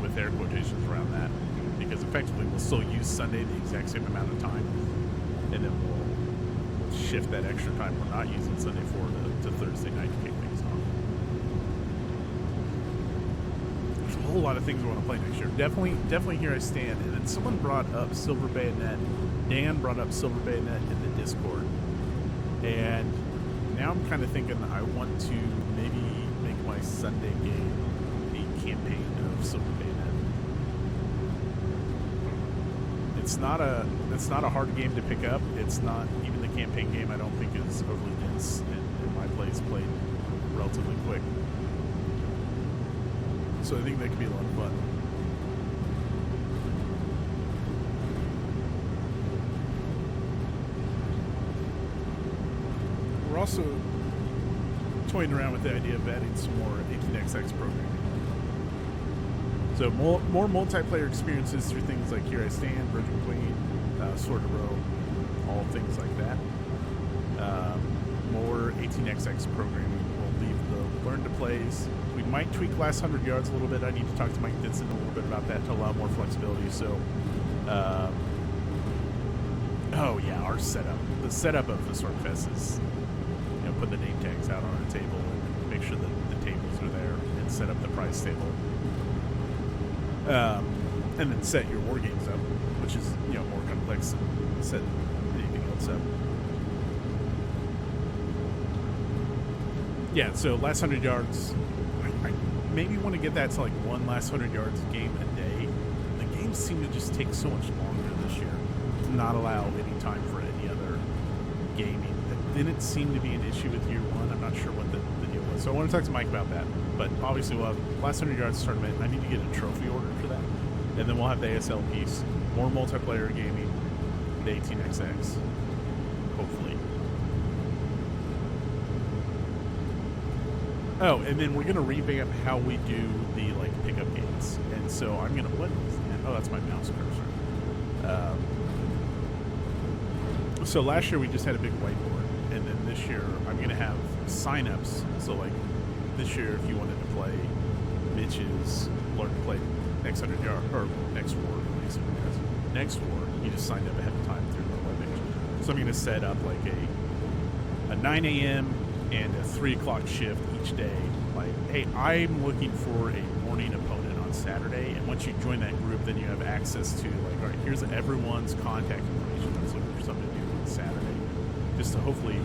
Speaker 1: with air quotations around that, because effectively we'll still use Sunday the exact same amount of time, and then we'll shift that extra time we're not using Sunday for to Thursday night to kick things off. There's a whole lot of things we want to play next year. Definitely Here I Stand. And then someone brought up Silver Bayonet. Dan brought up Silver Bayonet in the Discord. And now I'm kind of thinking I want to maybe make my Sunday game a campaign of Silver Bayonet. It's not a hard game to pick up. It's not even the campaign game. I don't think is overly dense, and my plays played relatively quick. So I think that could be a lot of fun. We're also toying around with the idea of adding some more 18xx programming. So more multiplayer experiences through things like Here I Stand, Virgin Queen, Sword of Row, all things like that. More 18xx programming. We'll leave the learn to plays. We might tweak last 100 yards a little bit. I need to talk to Mike Dinson a little bit about that to allow more flexibility. So, oh yeah, our setup. The setup of the Sword Fest is, put the name tags out on a table and make sure that the tables are there and set up the prize table. And then set your war games up, which is more complex than set anything else up. Yeah, so last 100 yards, I maybe want to get that to one last 100 yards game a day. The games seem to just take so much longer this year to not allow any time for any other gaming didn't seem to be an issue with year one. I'm not sure what the deal was. So I want to talk to Mike about that. But obviously we'll have last 100 yards tournament. I need to get a trophy ordered for that. And then we'll have the ASL piece. More multiplayer gaming. The 18XX. Hopefully. Oh, and then we're going to revamp how we do the like pickup games. And so I'm going to... What is that? Oh, that's my mouse cursor. So last year we just had a big whiteboard, and then this year I'm going to have sign-ups. So like this year, if you wanted to play Mitch's, learn to play next 100 yard or next war, you just signed up ahead of time through the webpage. So I'm going to set up like a 9 a.m. and a 3 o'clock shift each day. Like, hey, I'm looking for a morning opponent on Saturday, and once you join that group, then you have access to like, all right, here's everyone's contact information that's looking for something to do on Saturday, just to hopefully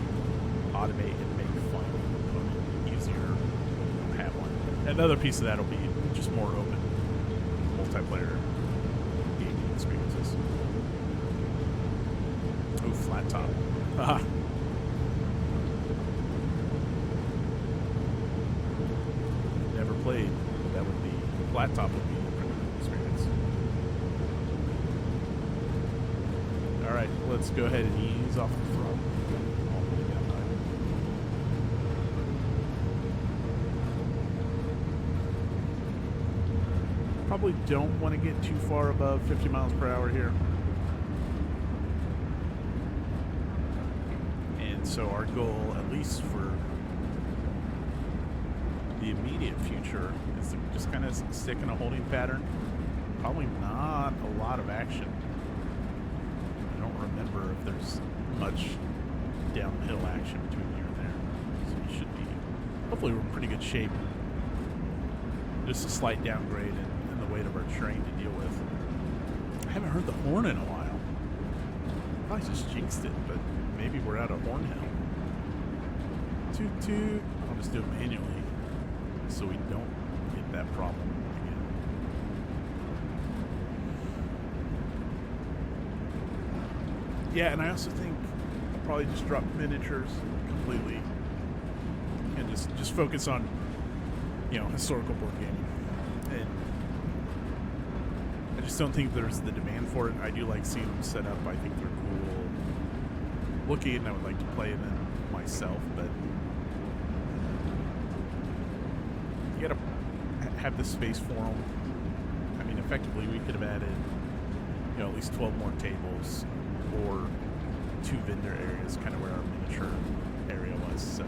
Speaker 1: automate and make finding an opponent easier to have one. Another piece of that will be just more open multiplayer gaming experiences. Oh, flat top. Haha. Never played. That would be flat top would be a pretty good experience. All right, let's go ahead and ease off the throttle. All the way down high. Probably don't want to get too far above 50 miles per hour here. And so our goal, at least for the immediate future, is to just kind of stick in a holding pattern. Probably not a lot of action. I don't remember if there's much downhill action between here and there. So we should be, hopefully we're in pretty good shape. Just a slight downgrade in the weight of our terrain to deal with. I haven't heard the horn in a while. Probably just jinxed it, but maybe we're out of horn hill. Toot toot. I'll just do it manually, so we don't get that problem again. Yeah, and I also think I'll probably just drop miniatures completely and just focus on, you know, historical board gaming. And I just don't think there's the demand for it. I do like seeing them set up. I think they're cool looking, and I would like to play them myself, but you gotta have the space for them. I mean, effectively, we could have added, you know, at least 12 more tables or 2 vendor areas, kind of where our miniature area was. So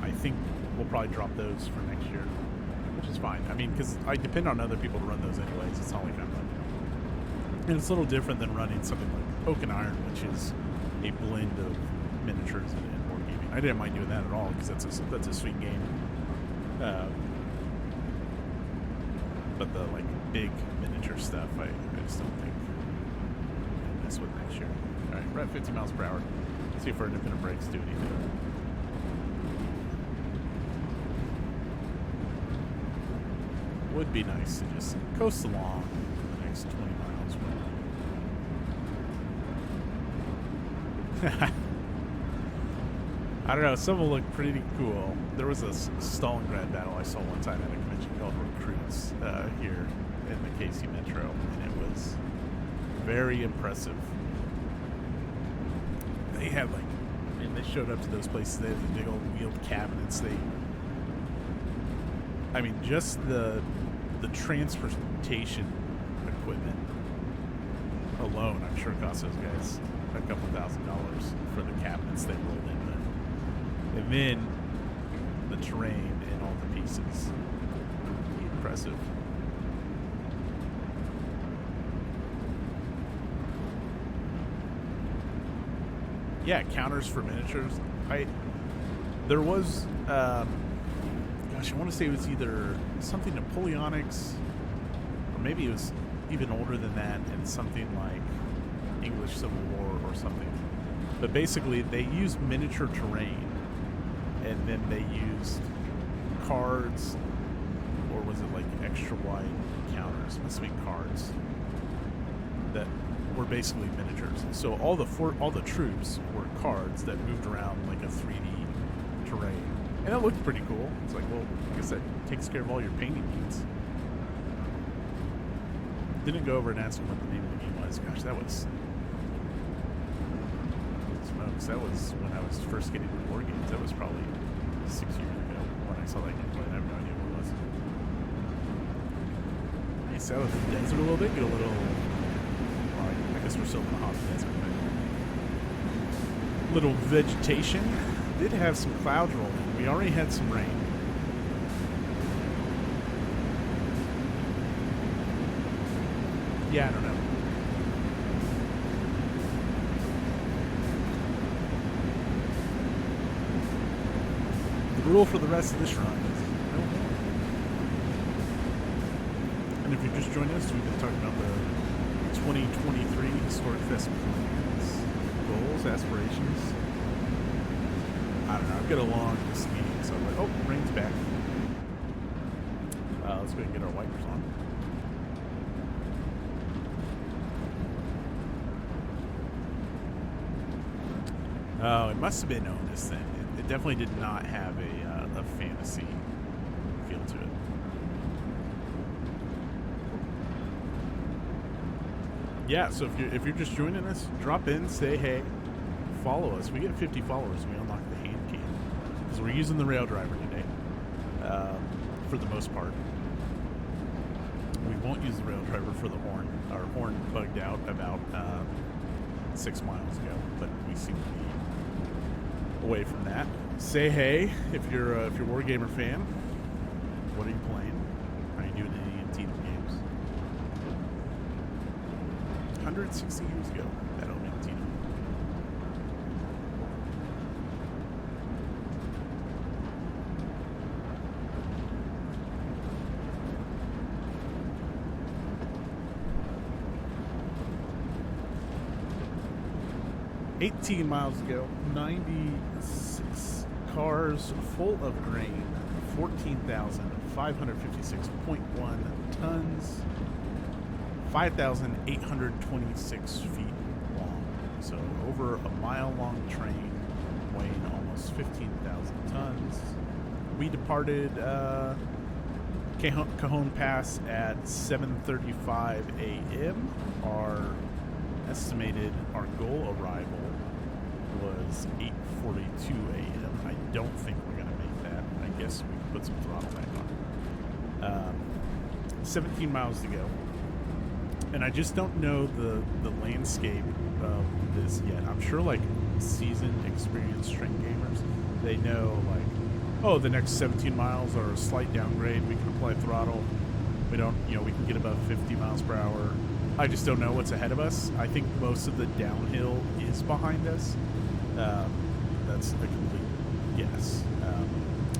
Speaker 1: I think we'll probably drop those for next year, which is fine. I mean, because I depend on other people to run those anyways. It's not like I'm running them. And it's a little different than running something like Oak and Iron, which is a blend of miniatures and board gaming. I didn't mind doing that at all, because that's a sweet game. But the like big miniature stuff, I just don't think I'll mess with next year. All right, we're at 50 miles per hour. Let's see if our independent brakes do anything. Would be nice to just coast along the next 20 miles. I don't know, some will look pretty cool. There was a Stalingrad battle I saw one time at a convention called Recruits here in the KC Metro, and it was very impressive. They had like, and they showed up to those places, they had the big old wheeled cabinets. I mean, just the transportation equipment alone, I'm sure cost those guys a couple $1,000 for the cabinets they rolled in with. And then the terrain and all the pieces. Impressive. Yeah, counters for miniatures. There was, gosh, I want to say it was either something Napoleonics, or maybe it was even older than that, and something like English Civil War or something. But basically, they used miniature terrain, and then they used cards, or was it like extra wide counters? Must be cards that were basically miniatures. So all the troops were cards that moved around like a 3D terrain, and it looked pretty cool. It's like, well, I guess that takes care of all your painting needs. Didn't go over and ask him what the name of the game was. Gosh, that was smokes. That was when I was first getting into war games. That was probably 6 years ago when I saw that game play. I have no idea what it was. Nice out of the desert a little bit. Get a little. Well, I guess we're still in the hot desert, but little vegetation. Did have some clouds rolling. We already had some rain. Yeah, I don't know. The rule for the rest of this run is no more. And if you're just joining us, we've been talking about the 2023 Historic Festival plans, goals, aspirations. I don't know. I've got a long this meeting, so I'm like, oh, rain's back. Let's go ahead and get our wipers on. Oh, it must have been Onus then. It definitely did not have a fantasy feel to it. Yeah, so if you're just joining us, drop in, say hey, follow us. We get 50 followers, we unlock the hand cam. Because we're using the rail driver today, for the most part. We won't use the rail driver for the horn. Our horn bugged out about 6 miles ago, but we seem to be away from that. Say hey if you're a Wargamer fan. What are you playing? Are you doing any Antietam games? 160 years ago, at Antietam. $18 miles ago, 96 cars full of grain, 14,556.1 tons, 5,826 feet long. So over a mile-long train weighing almost 15,000 tons. We departed Cajon Pass at 7:35 a.m. Our goal arrival was 8:42 a.m. I don't think we're going to make that. I guess we can put some throttle back on. 17 miles to go. And I just don't know the landscape of this yet. I'm sure like seasoned, experienced train gamers, they know like, oh, the next 17 miles are a slight downgrade. We can apply throttle. We don't, we can get above 50 miles per hour. I just don't know what's ahead of us. I think most of the downhill is behind us. That's a complete guess.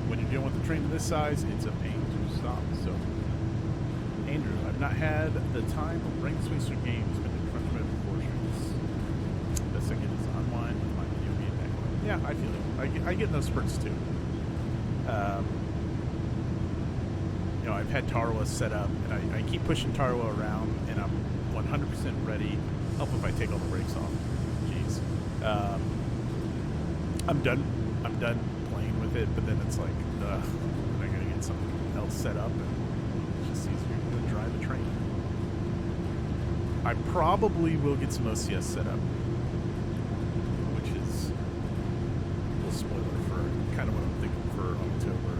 Speaker 1: When you're dealing with a train of this size, it's a pain to stop. So, Andrew, I've not had the time of Rank Spacer games been in front of my proportions. Best I get is unwind with my video game backlog. Yeah, I feel it. I get those spurts too. I've had Tarwa set up, and I keep pushing Tarwa around, and I'm 100% ready. Help if I take all the brakes off. Jeez. I'm done playing with it, but then it's like, I gotta get something else set up, and it's just easier to drive a train. I probably will get some OCS set up, which is a little spoiler for kind of what I'm thinking for October.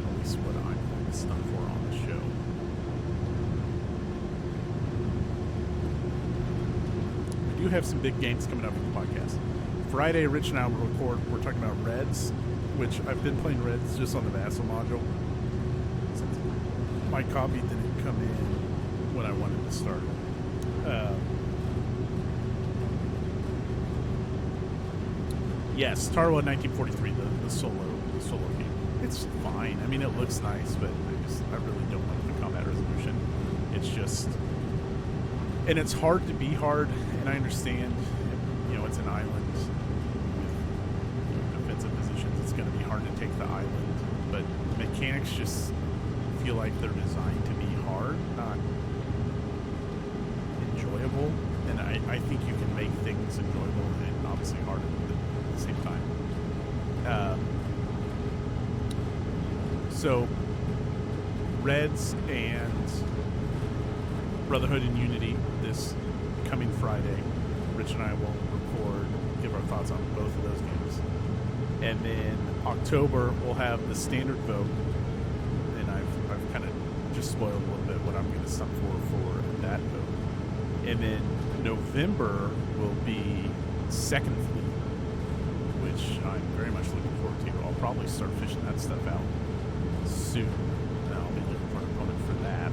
Speaker 1: At least what I'm going to stuff for on the show. We do have some big games coming up for the podcast. Friday, Rich and I will record. We're talking about Reds, which I've been playing Reds just on the Vassal module. Since my copy didn't come in when I wanted to start. Yes, Tarwa 1943, the solo game. It's fine. I mean, it looks nice, but I really don't like the combat resolution. It's just, and it's hard to be hard, and I understand, it's an island with defensive positions. It's going to be hard to take the island, but mechanics just feel like they're designed to be hard, not enjoyable, and I think you can make things enjoyable and obviously harder at the same time. So Reds and Brotherhood and Unity this coming Friday. Rich and I will record, give our thoughts on both of those games. And then October we'll have the standard vote, and I've kind of just spoiled a little bit what I'm going to sub for that vote. And then November will be Second Fleet, which I'm very much looking forward to. I'll probably start fishing that stuff out soon. And I'll be looking for an opponent for that.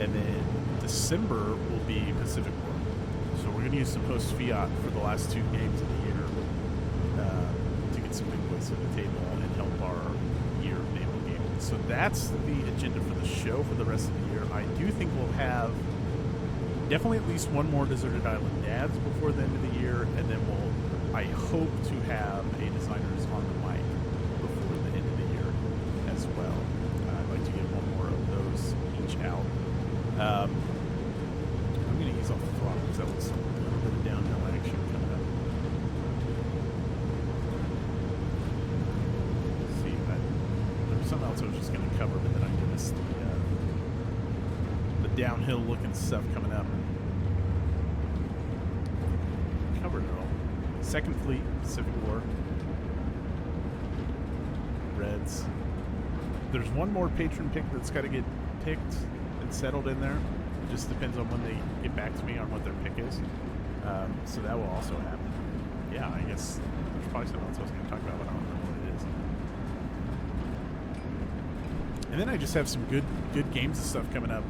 Speaker 1: And then December will be Pacific War. So we're going to use some post-fiat for the last 2 games of the year to get some big points to the table and help our year of naval gaming. So that's the agenda for the show for the rest of the year. I do think we'll have definitely at least one more Deserted Island Dads before the end of the year, and then I hope to have a Designers on the mic before the end of the year as well. I'd like to get one more of those each out. I'm going to ease off the throttle because that was a little bit of downhill action coming up. Let's see, there was something else I was just going to cover, but then I noticed the downhill looking stuff coming up. Covered it all. Second Fleet, Pacific War, Reds. There's one more patron pick that's got to get picked and settled in there. It just depends on when they get back to me on what their pick is. So that will also happen. Yeah, I guess there's probably something else I was going to talk about, but I don't remember what it is. And then I just have some good games and stuff coming up.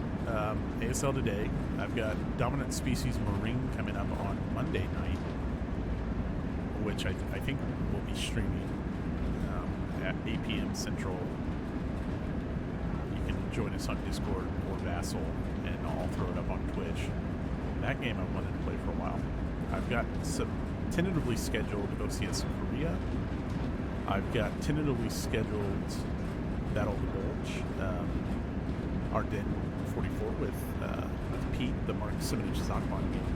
Speaker 1: ASL today. I've got Dominant Species Marine coming up on Monday night, which I think will be streaming at 8 p.m. Central. You can join us on Discord or Vassal, and I'll throw it up on Twitch. That game I wanted to play for a while. I've got some tentatively scheduled OCS Korea. I've got tentatively scheduled Battle of the Bulge, Arden 44 with Pete, the Mark 7-inch Zakban game.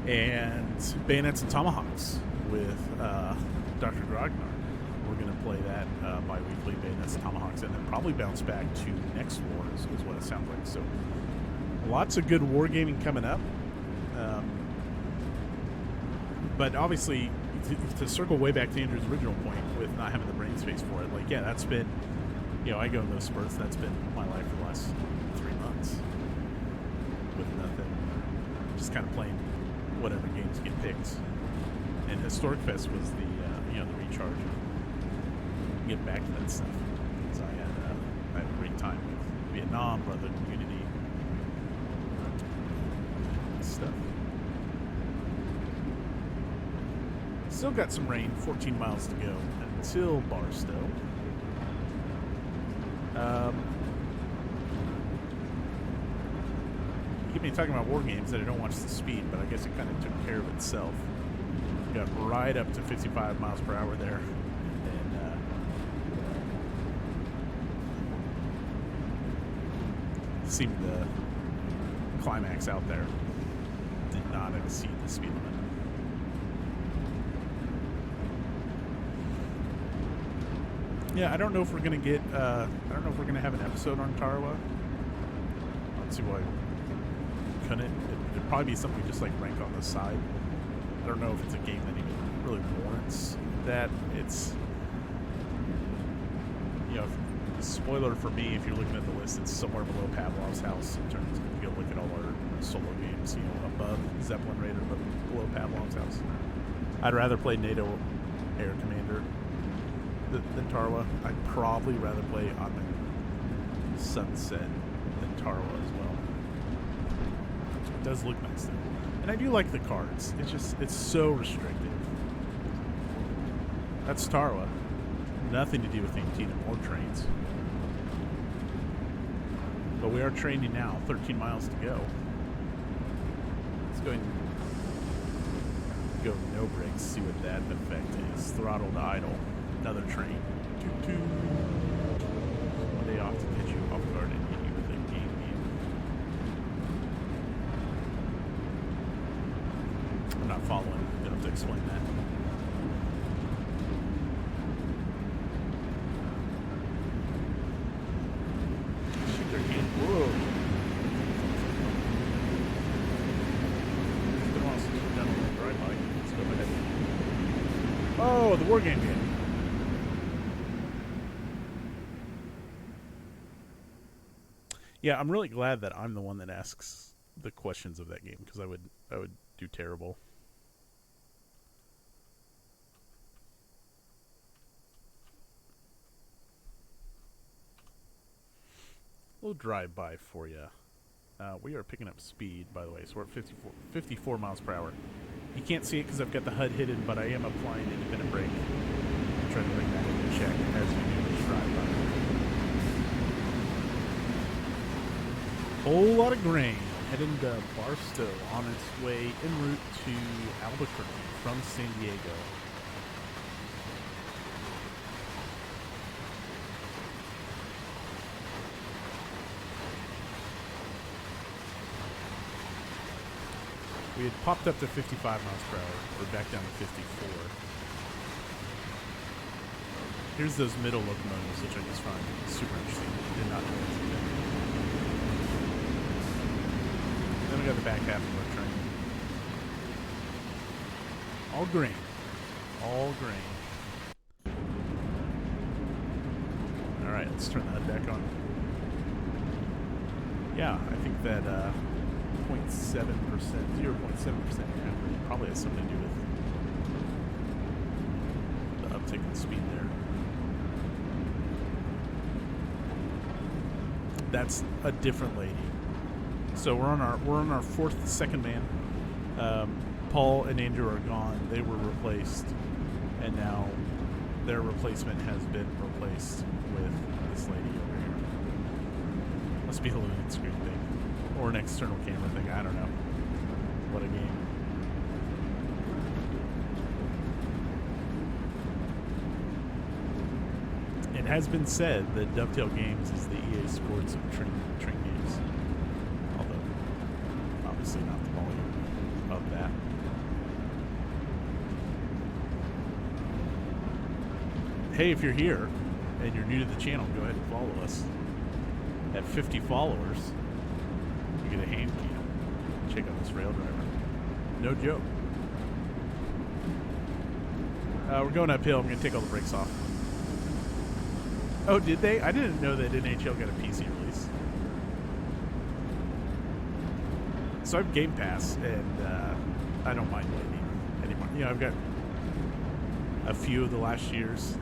Speaker 1: And Bayonets and Tomahawks with Dr. Grognar. We're going to play that bi-weekly, Bayonets and Tomahawks, and then probably bounce back to Next War is what it sounds like. So lots of good wargaming coming up. But obviously, to circle way back to Andrew's original point with not having the brain space for it, like, yeah, that's been, I go in those spurts. That's been my life for the last 3 months with nothing. Just kind of playing whatever games get picked. And Historic Fest was the recharge of getting back to that stuff. So I had a great time with Vietnam, Brotherhood, Unity, stuff. Still got some rain, 14 miles to go until Barstow. You get me talking about war games that I don't watch the speed, but I guess it kind of took care of itself. Got right up to 55 miles per hour there, and seemed to climax out there. Did not exceed the speed limit. Yeah, I don't know if we're gonna get. I don't know if we're gonna have an episode on Tarawa. I don't see why we couldn't. It'd probably be something we just like rank on the side. I don't know if it's a game that even really warrants that. It's, spoiler for me, if you're looking at the list, it's somewhere below Pavlov's house in terms of, if you go look at all our solo games, above Zeppelin Raider, but below Pavlov's house. I'd rather play NATO Air Commander than Tarwa. I'd probably rather play Ottoman Sunset than Tarwa as well. It does look nice though. And I do like the cards. It's so restrictive. That's Tarwa. Nothing to do with Antietam or trains. But we are training now. 13 miles to go. Let's go and go no brakes. See what that effect is. Throttle to idle. Another train. Toot-toot. One day off to catch you off guard and hit you with a game. explain that. Shoot their game. Whoa. It's been a while since we've done a little drive-by. Let's go ahead. Oh, the war game game. Yeah, I'm really glad that I'm the one that asks the questions of that game, because I would do terrible. A little drive-by for you. We are picking up speed, by the way, so we're at 54 miles per hour. You can't see it because I've got the HUD hidden, but I am applying independent brake. I'm trying to bring that into check as we do this drive-by. Whole lot of grain heading to Barstow on its way en route to Albuquerque from San Diego. We had popped up to 55 miles per hour. We're back down to 54. Here's those middle locomotives, which I just find super interesting. Did not know what's in there. Then we got the back half of our train. All grain. All grain. Alright, let's turn that back on. Yeah, I think that 0.7%, 0.7% probably has something to do with the uptick in speed there. That's a different lady. So we're on our second man. Paul and Andrew are gone. They were replaced, and now their replacement has been replaced with this lady over here. Must be a loading screen thing. Or an external camera thing, I don't know. What a game. It has been said that Dovetail Games is the EA Sports of train games. Although, obviously not the volume of that. Hey, if you're here and you're new to the channel, go ahead and follow us. At 50 followers, get a hand cam. Check out this rail driver. No joke. We're going uphill. I'm going to take all the brakes off. Oh, did they? I didn't know that NHL got a PC release. So I have Game Pass, and I don't mind waiting anymore. You know, I've got a few of the last years.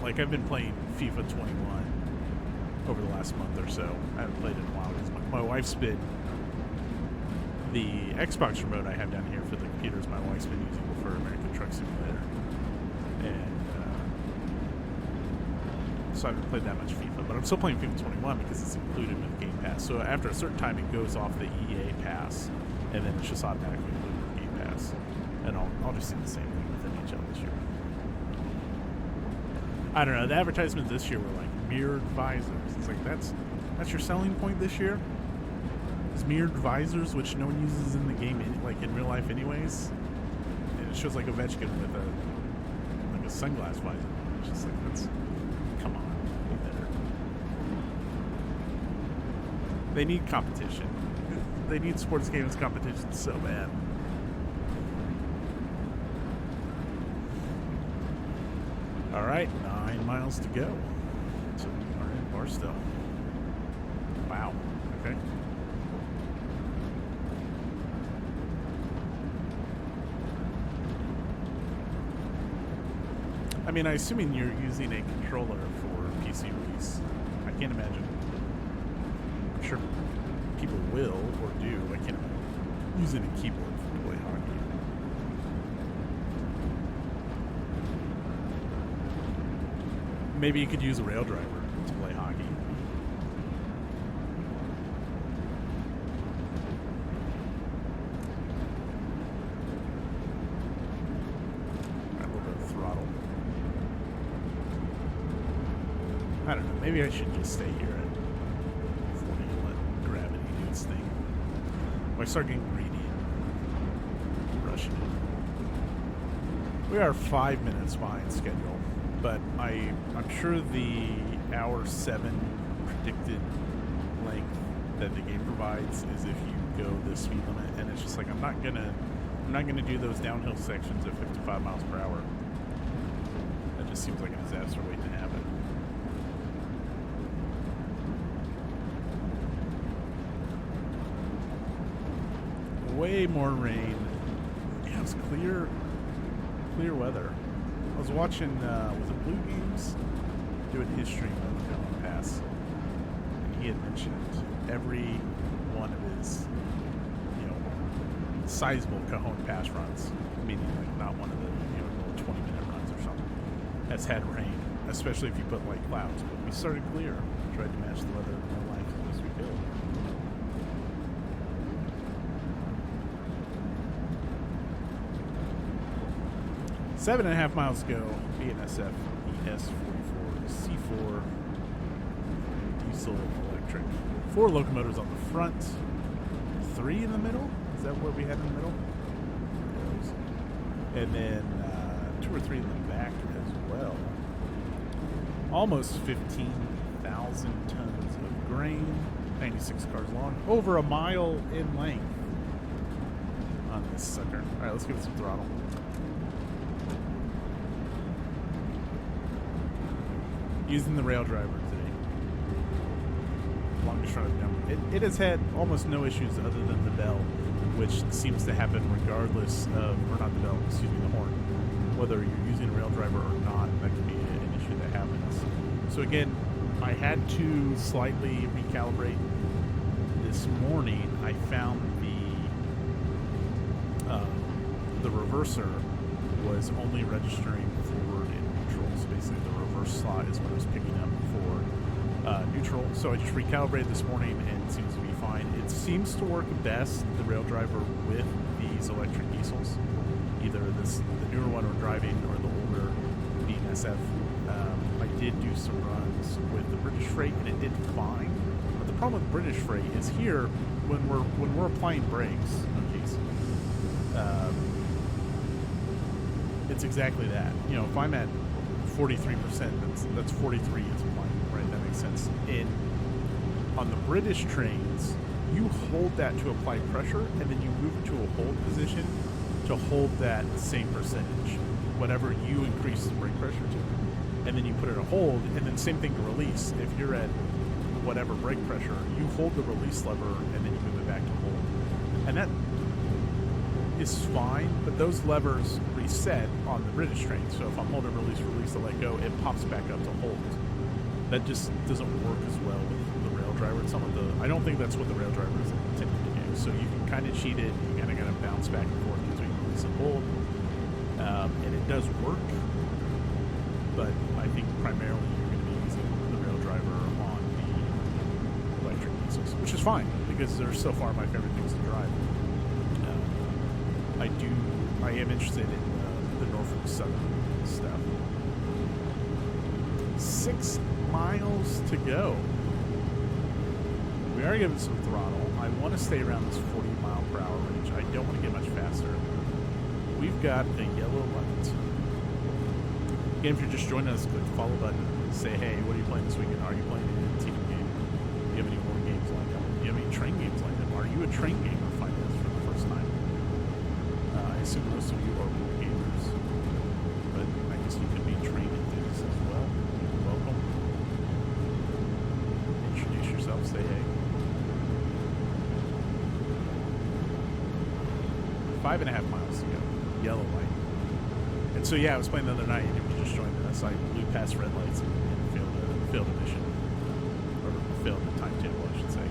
Speaker 1: Like, I've been playing FIFA 21 over the last month or so. I haven't played it in a while because my wife's been... The Xbox remote I have down here for the computers, my wife's been using for American Truck Simulator. And so I haven't played that much FIFA. But I'm still playing FIFA 21 because it's included with Game Pass. So after a certain time, it goes off the EA Pass. And then it's just automatically included with Game Pass. And I'll just do the same thing with NHL this year. I don't know, the advertisements this year were like mirrored visors. It's like, that's your selling point this year? Is mirrored visors, which no one uses in the game, like in real life anyways? And it shows like Ovechkin with a sunglass visor. It's just like, that's, come on, be better. They need competition. They need sports games competition so bad. All right, 9 miles to go. So we are in Barstow. Wow. Okay. I mean, I'm assuming you're using a controller for PC release. I can't imagine. I'm sure people will or do. I can't imagine using a keyboard to play hockey. Maybe you could use a rail driver to play hockey. A little bit of throttle. I don't know. Maybe I should just stay here at 40 and let gravity do its thing. If I start getting greedy and rushing it. We are 5 minutes behind schedule, but I'm sure the hour 7 predicted length that the game provides is if you go the speed limit, and it's just like I'm not gonna do those downhill sections at 55 miles per hour. That just seems like a disaster waiting to happen. Way more rain. Yeah, it was clear weather. I was watching, was it Blue Games? Doing his stream of Cajon Pass. And he had mentioned every one of his, sizable Cajon Pass runs, meaning like not one of the, little 20-minute runs or something, has had rain, especially if you put like clouds. But we started clear. Tried to match the weather in real life as best we could. Seven and a half miles to go. BNSF ES44 C4 diesel electric. 4 locomotives on the front, 3 in the middle. Is that what we had in the middle? And then 2 or 3 in the back as well. Almost 15,000 tons of grain. 96 cars long. Over a mile in length on this sucker. All right, let's give it some throttle. Using the rail driver today. Longest run I've done. It has had almost no issues other than the bell, which seems to happen regardless of, or not the bell, excuse me, the horn. Whether you're using a rail driver or not, that could be an issue that happens. So again, I had to slightly recalibrate. This morning, I found the reverser was only registering forward and neutral. So basically, the reverse slot is what I was picking up for neutral. So I just recalibrated this morning, and it seems to be fine. It seems to work best, the rail driver, with these electric diesels, either the newer one we're driving or the older BNSF. I did do some runs with the British Freight, and it did fine. But the problem with British Freight is here when we're applying brakes. Oh geez. It's exactly that. If I'm at 43%, that's 43 is applying, right? That makes sense. On the British trains, you hold that to apply pressure, and then you move it to a hold position to hold that same percentage, whatever you increase the brake pressure to. And then you put it at hold, and then same thing to release. If you're at whatever brake pressure, you hold the release lever, and then you move it back to hold. And that is fine, but those levers reset on the British train. So if I'm holding release to let go, it pops back up to hold. That just doesn't work as well with the rail driver. I don't think that's what the rail driver is intended to do. So you can kind of cheat it. You kind of got to bounce back and forth between release and hold. And it does work, but I think primarily you're going to be using the rail driver on the electric diesels, which is fine because they're so far my favorite things to drive. I am interested in the Norfolk Southern stuff. 6 miles to go. We are giving some throttle. I want to stay around this 40 mile per hour range. I don't want to get much faster. We've got a yellow light. Again, if you're just joining us, click the follow button. Say, hey, what are you playing this weekend? Are you playing a team game? Do you have any more games lined up? Do you have any train games lined up? Are you a train gamer finding this for the first time? I assume most of you are war gamers, but I guess you could be train enthusiasts as well. Welcome. Introduce yourself, say hey. 5.5 miles to go. Yellow light. And so yeah, I was playing the other night, and if you just joined us, I blew past red lights and failed a mission. Or failed the timetable, I should say.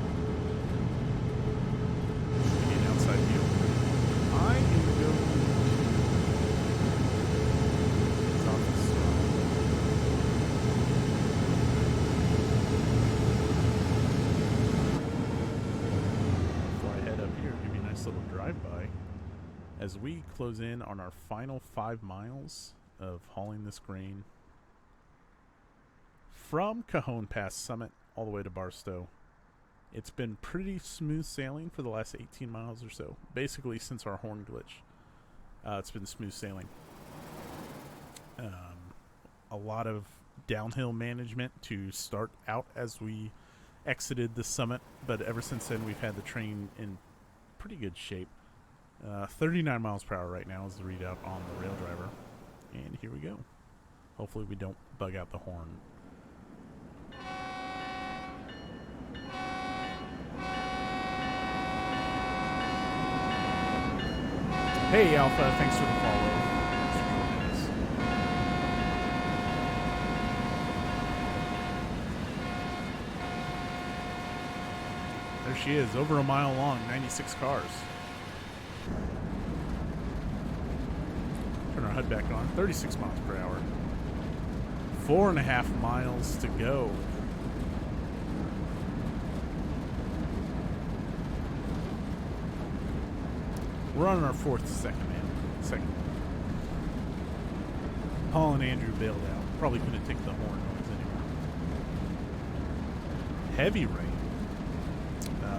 Speaker 1: Give me an outside view. I am going to his office. Before I head up here, give you a nice little drive-by as we close in on our final 5 miles of hauling this grain. From Cajon Pass Summit all the way to Barstow, it's been pretty smooth sailing for the last 18 miles or so. Basically, since our horn glitch, it's been smooth sailing. A lot of downhill management to start out as we exited the summit, but ever since then we've had the train in pretty good shape. 39 miles per hour right now is the readout on the rail driver, and here we go. Hopefully we don't bug out the horn. Hey Alpha, thanks for the follow. There she is, over a mile long, 96 cars. Turn our HUD back on, 36 miles per hour. 4.5 miles to go. We're on our second. Paul and Andrew bailed out. Probably couldn't take the horn noise anymore. Heavy rain.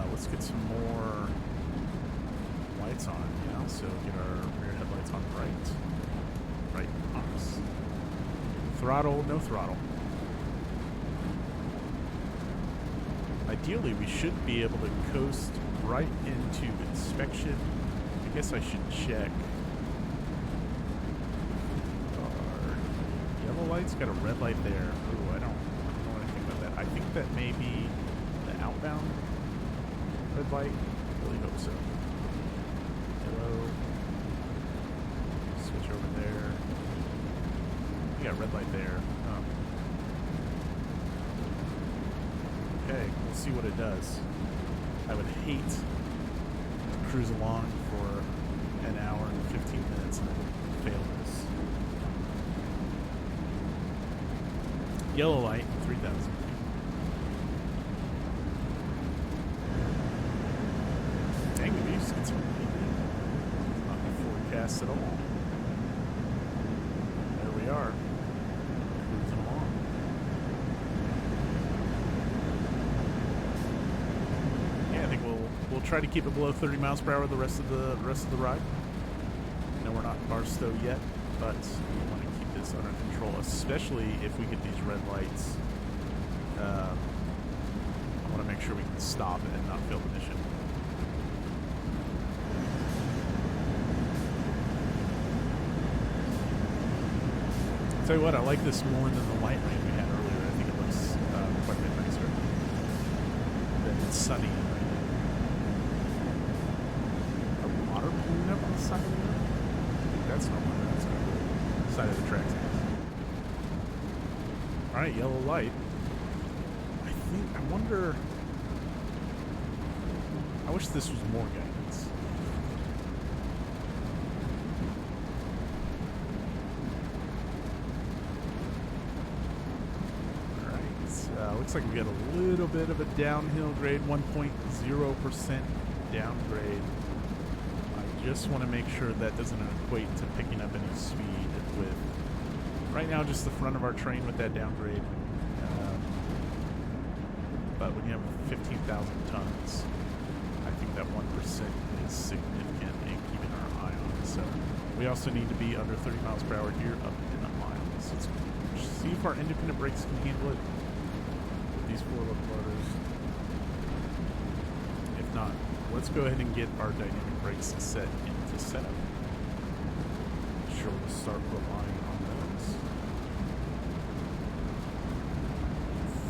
Speaker 1: Let's get some more lights on, so get our rear headlights on right on us. Throttle, no throttle. Ideally, we should be able to coast right into inspection. I guess I should check. Our yellow light's got a red light there. Ooh, I don't know what I think about that. I think that may be the outbound red light. Really hope so. Yellow. Switch over there. We got red light there. Okay, we'll see what it does. I would hate to cruise along for an hour and 15 minutes and then fail this. Yellow light, 3,000. Dang, we used to get some rain. Not in the forecast at all. There we are. Cruising along. Yeah, I think we'll try to keep it below 30 miles per hour the rest of the ride. No, we're not in Barstow yet, but we want to keep this under control, especially if we get these red lights. I want to make sure we can stop and not fail the mission. Tell you what, I like this more than the light rain we had earlier. I think it looks quite a bit nicer than it's sunny. A water balloon up on the side of the road? I think that's not water, that's on the side of the tracks. Alright, yellow light. I wonder... I wish this was more guidance. Looks like we got a little bit of a downhill grade, 1.0% downgrade. I just want to make sure that doesn't equate to picking up any speed with, right now, just the front of our train with that downgrade. But when you have 15,000 tons, I think that 1% is significant in keeping our eye on it. So we also need to be under 30 miles per hour here, up in a mile. So let's see if our independent brakes can handle it. These 4 locomotives. If not, let's go ahead and get our dynamic brakes set into setup. Sure, we'll start relying on those.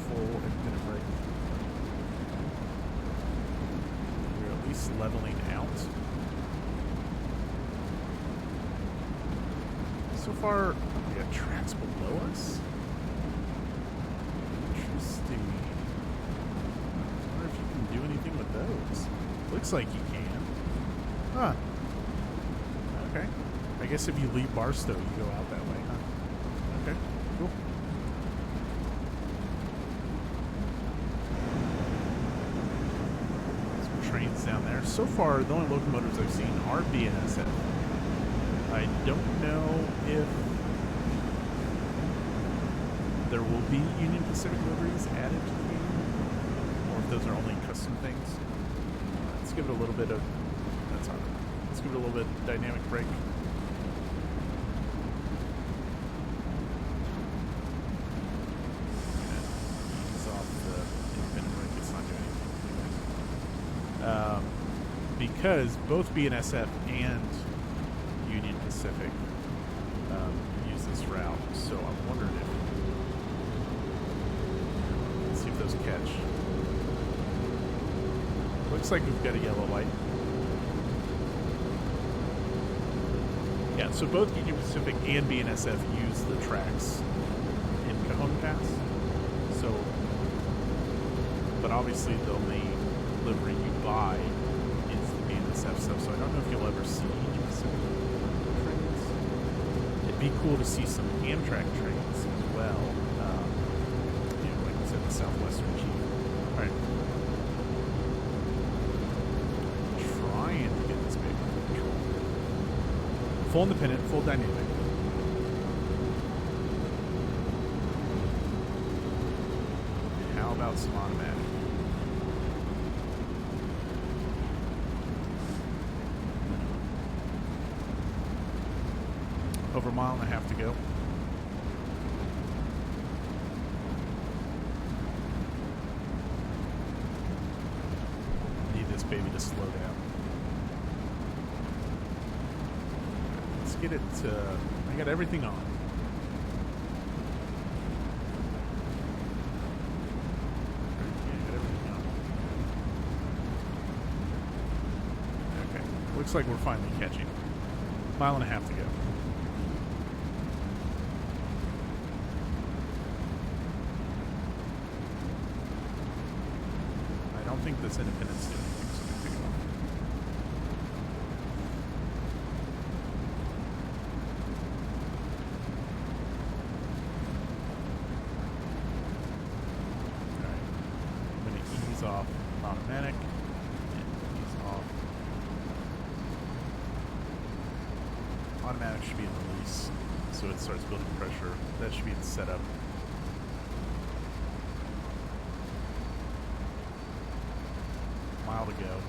Speaker 1: Full independent brake. We're at least leveling out. So far, we got tracks below us. Interesting. I wonder if you can do anything with those. Looks like you can. Huh. Okay. I guess if you leave Barstow, you go out that way, huh? Okay, cool. Some trains down there. So far, the only locomotives I've seen are BNSF. I don't know if there will be Union Pacific liveries added to the game, or if those are only custom things. Let's give it a little bit of, that's all right. Let's give it a little bit of dynamic brake. Ease off the independent brake. It's not doing anything. Because both BNSF and Union Pacific use this route, so I wondered if, let's see if those catch. Looks like we've got a yellow light. Yeah, so both Union Pacific and BNSF use the tracks in Cajon Pass. So, but obviously the only livery you buy is the BNSF stuff. So I don't know if you'll ever see Union Pacific trains. It'd be cool to see some Amtrak trains as well. You know, like I said, the Southwestern Chief. All right. Trying to get this baby under control. Full independent, full dynamic. How about some automatic? Over a mile and a half to go. Need this baby to slow down. Let's get it to, I got everything on. Okay, looks like we're finally catching. Mile and a half to go. I don't think this independence doing anything, so I'm gonna pick it off. Alright. I'm gonna ease off automatic and ease off. Automatic should be in release, so it starts building pressure. That should be in setup. Mile to go.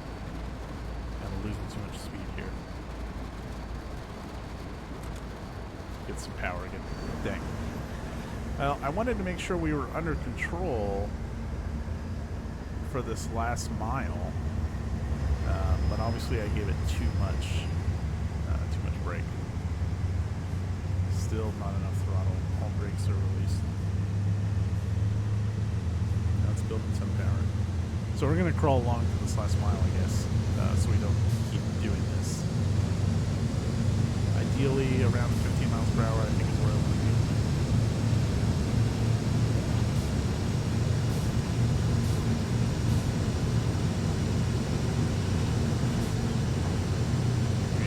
Speaker 1: And we're losing too much speed here. Get some power again. Dang. Well, I wanted to make sure we were under control for this last mile, but obviously I gave it too much brake. Still not enough throttle. All brakes are released. Now it's building some power. So we're going to crawl along for this last mile, I guess, so we don't keep doing this. Ideally, around 15 miles per hour, I think is where I want to be.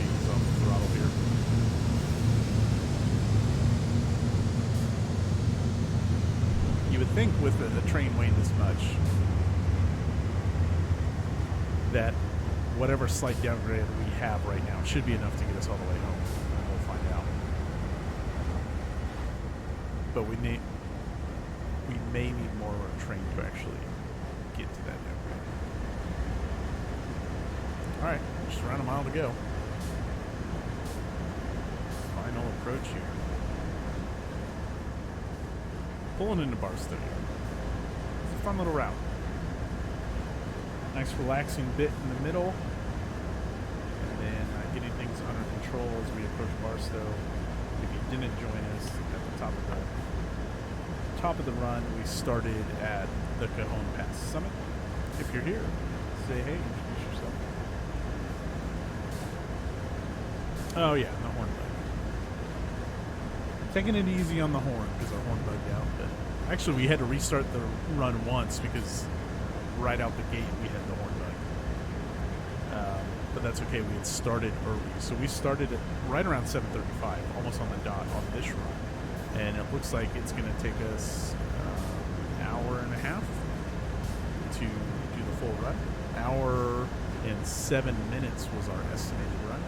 Speaker 1: Ease off the throttle here. You would think with a train weighing this much, that whatever slight downgrade we have right now should be enough to get us all the way home. And we'll find out. But we may need more of our train to actually get to that downgrade. Alright, just around a mile to go. Final approach here. Pulling into Barstow. It's a fun little route. Nice relaxing bit in the middle, and then getting things under control as we approach Barstow. If you didn't join us at the top of the run, we started at the Cajon Pass Summit. If you're here, say hey, introduce yourself. Oh yeah, the horn bug. Taking it easy on the horn because our horn bugged out, but actually we had to restart the run once because right out the gate we had the horn bug. But that's okay, we had started early. So we started at right around 7:35, almost on the dot on this run. And it looks like it's going to take us an hour and a half to do the full run. Hour and 7 minutes was our estimated run.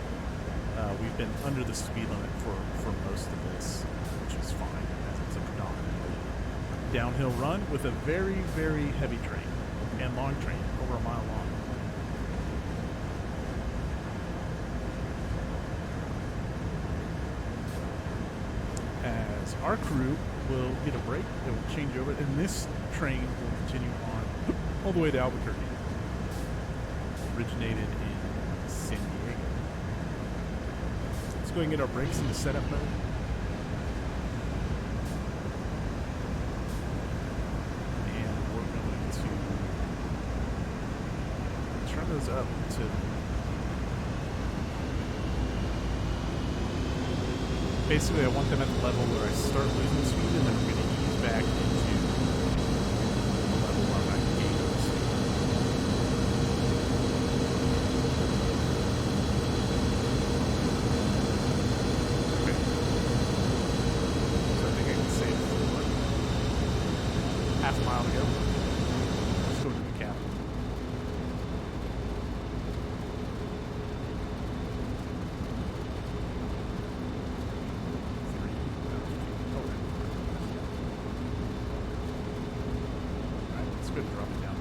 Speaker 1: We've been under the speed limit for most of this, which is fine, as it's a predominantly downhill run with a very, very heavy train and long train, over a mile long. As our crew will get a break, it will change over, and this train will continue on all the way to Albuquerque. Originated in San Diego. Let's go and get our brakes into setup mode. And we're going to turn those up to basically I want them at the level where I start losing speed, and then I'm going to ease back into the level where I'm not gaining speed. Okay. So I think I can save like half a mile to go. Let's go to the cap. Drop it down to 1.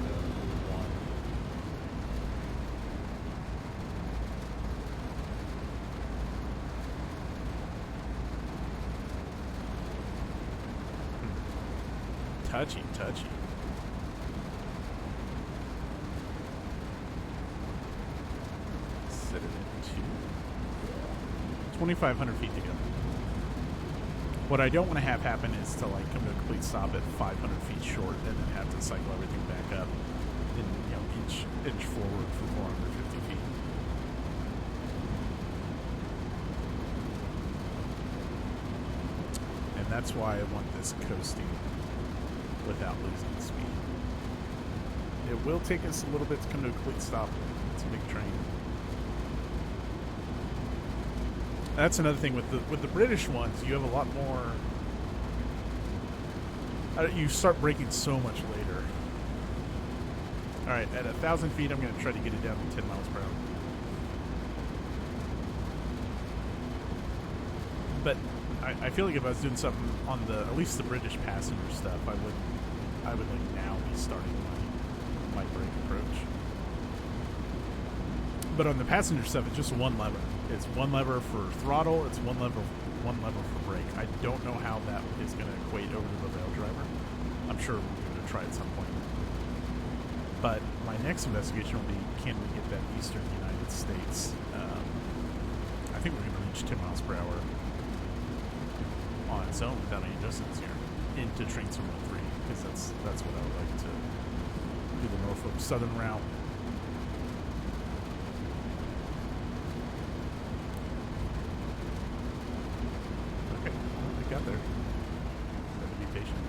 Speaker 1: Touchy. Set it into 2,500 feet to go. What I don't want to have happen is to like come to a complete stop at 500 feet short and then have to cycle everything back up and inch forward for 450 feet. And that's why I want this coasting without losing speed. It will take us a little bit to come to a complete stop. It's a big train. That's another thing with the British ones. You have a lot more. You start braking so much later. All right, at 1,000 feet, I'm going to try to get it down to 10 miles per hour. But I feel like if I was doing something on at least the British passenger stuff, I would like now be starting my brake approach. But on the passenger stuff, it's just one lever. It's one lever for throttle. It's one lever for brake. I don't know how that is going to equate over to the rail driver. I'm sure we're going to try at some point. But my next investigation will be, can we get that eastern United States? I think we're going to reach 10 miles per hour on its own without any adjustments here into Train Terminal 3, because that's what I would like to do, the Norfolk Southern route. Got there. Got to be patient.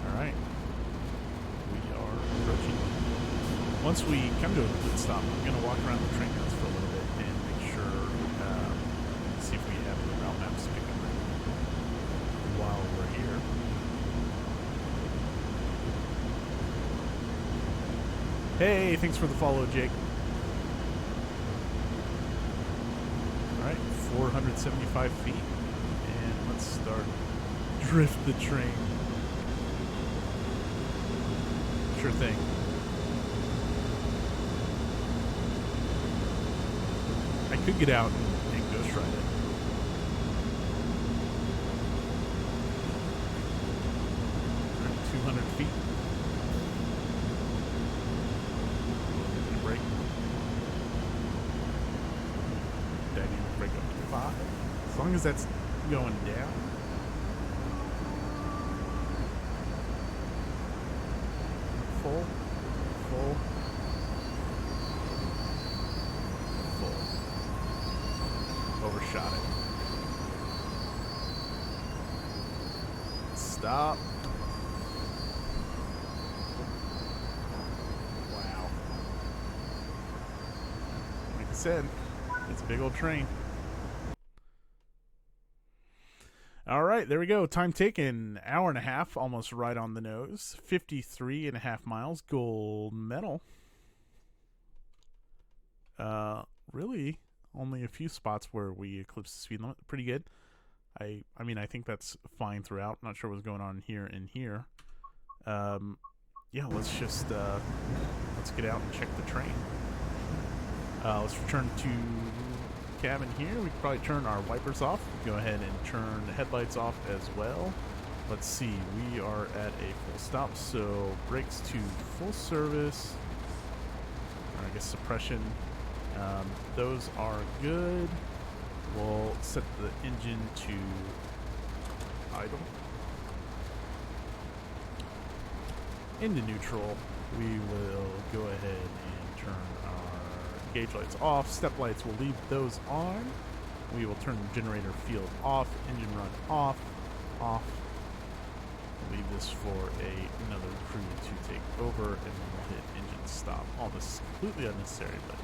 Speaker 1: Alright. We are approaching. Once we come to a complete stop, I'm going to walk around the train routes for a little bit and make sure, see if we have the route maps to pick up while we're here. Hey, thanks for the follow, Jake. 475 feet, and let's start drift the train. Sure thing. I could get out and ghost ride it. All right, 200 feet. Brake. Dynamic brake up to 5. As long as that's going down. Full. Overshot it. Stop. Wow. Like I said, it's a big old train. All right, there we go. Time taken, hour and a half, almost right on the nose. 53.5 miles, gold medal. Really only a few spots where we eclipsed the speed limit. Pretty good. I mean, I think that's fine throughout. Not sure what's going on here and here. Yeah, let's just let's get out and check the train. Let's return to cabin here. We could probably turn our wipers off. Go ahead and turn the headlights off as well. Let's see, we are at a full stop, so brakes to full service, or I guess suppression. Those are good. We'll set the engine to idle. Into neutral. We will go ahead and turn our gauge lights off. Step lights, we'll leave those on. We will turn the generator field off. Engine run off. Off. Leave this for another crew to take over, and then we'll hit engine stop. All this is completely unnecessary, but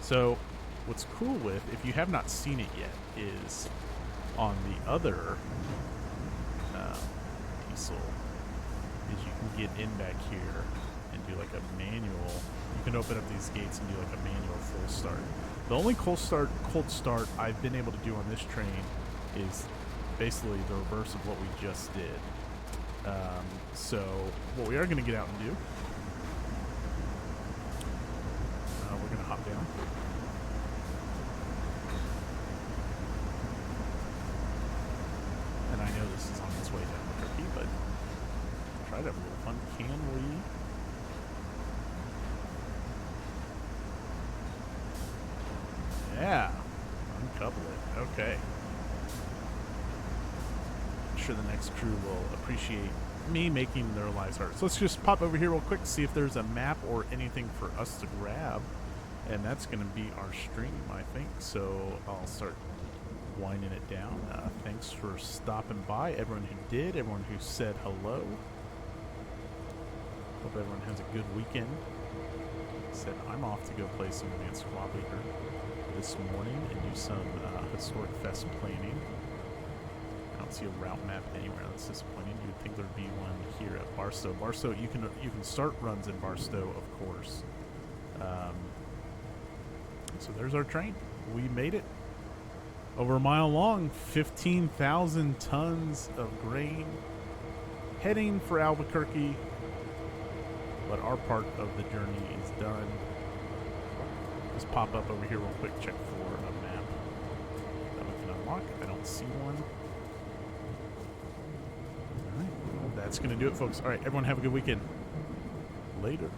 Speaker 1: so what's cool with, if you have not seen it yet, is on the other diesel, is you can get in back here and do like a manual. You can open up these gates and do like a manual full start. The only cold start I've been able to do on this train is basically the reverse of what we just did. So what we are going to get out and do, we're going to hop down. And I know this is on its way down tricky, but try to have a little fun. Can we? Yeah, uncouple it. Okay. Sure the next crew will appreciate me making their lives hard. So let's just pop over here real quick, see if there's a map or anything for us to grab, and that's going to be our stream, I think. So I'll start winding it down. Thanks for stopping by, everyone who did, everyone who said hello. Hope everyone has a good weekend. Said I'm off to go play some Advanced Squad Leader this morning and do some Historic Fest planning. I don't see a route map anywhere. That's disappointing. You'd think there'd be one here at Barstow. Barstow, you can start runs in Barstow, of course. So there's our train. We made it. Over a mile long, 15,000 tons of grain, heading for Albuquerque. But our part of the journey is done. Just pop up over here real quick, check for a map that we can unlock. I don't see one. All right, well, that's going to do it, folks. All right, everyone have a good weekend. Later.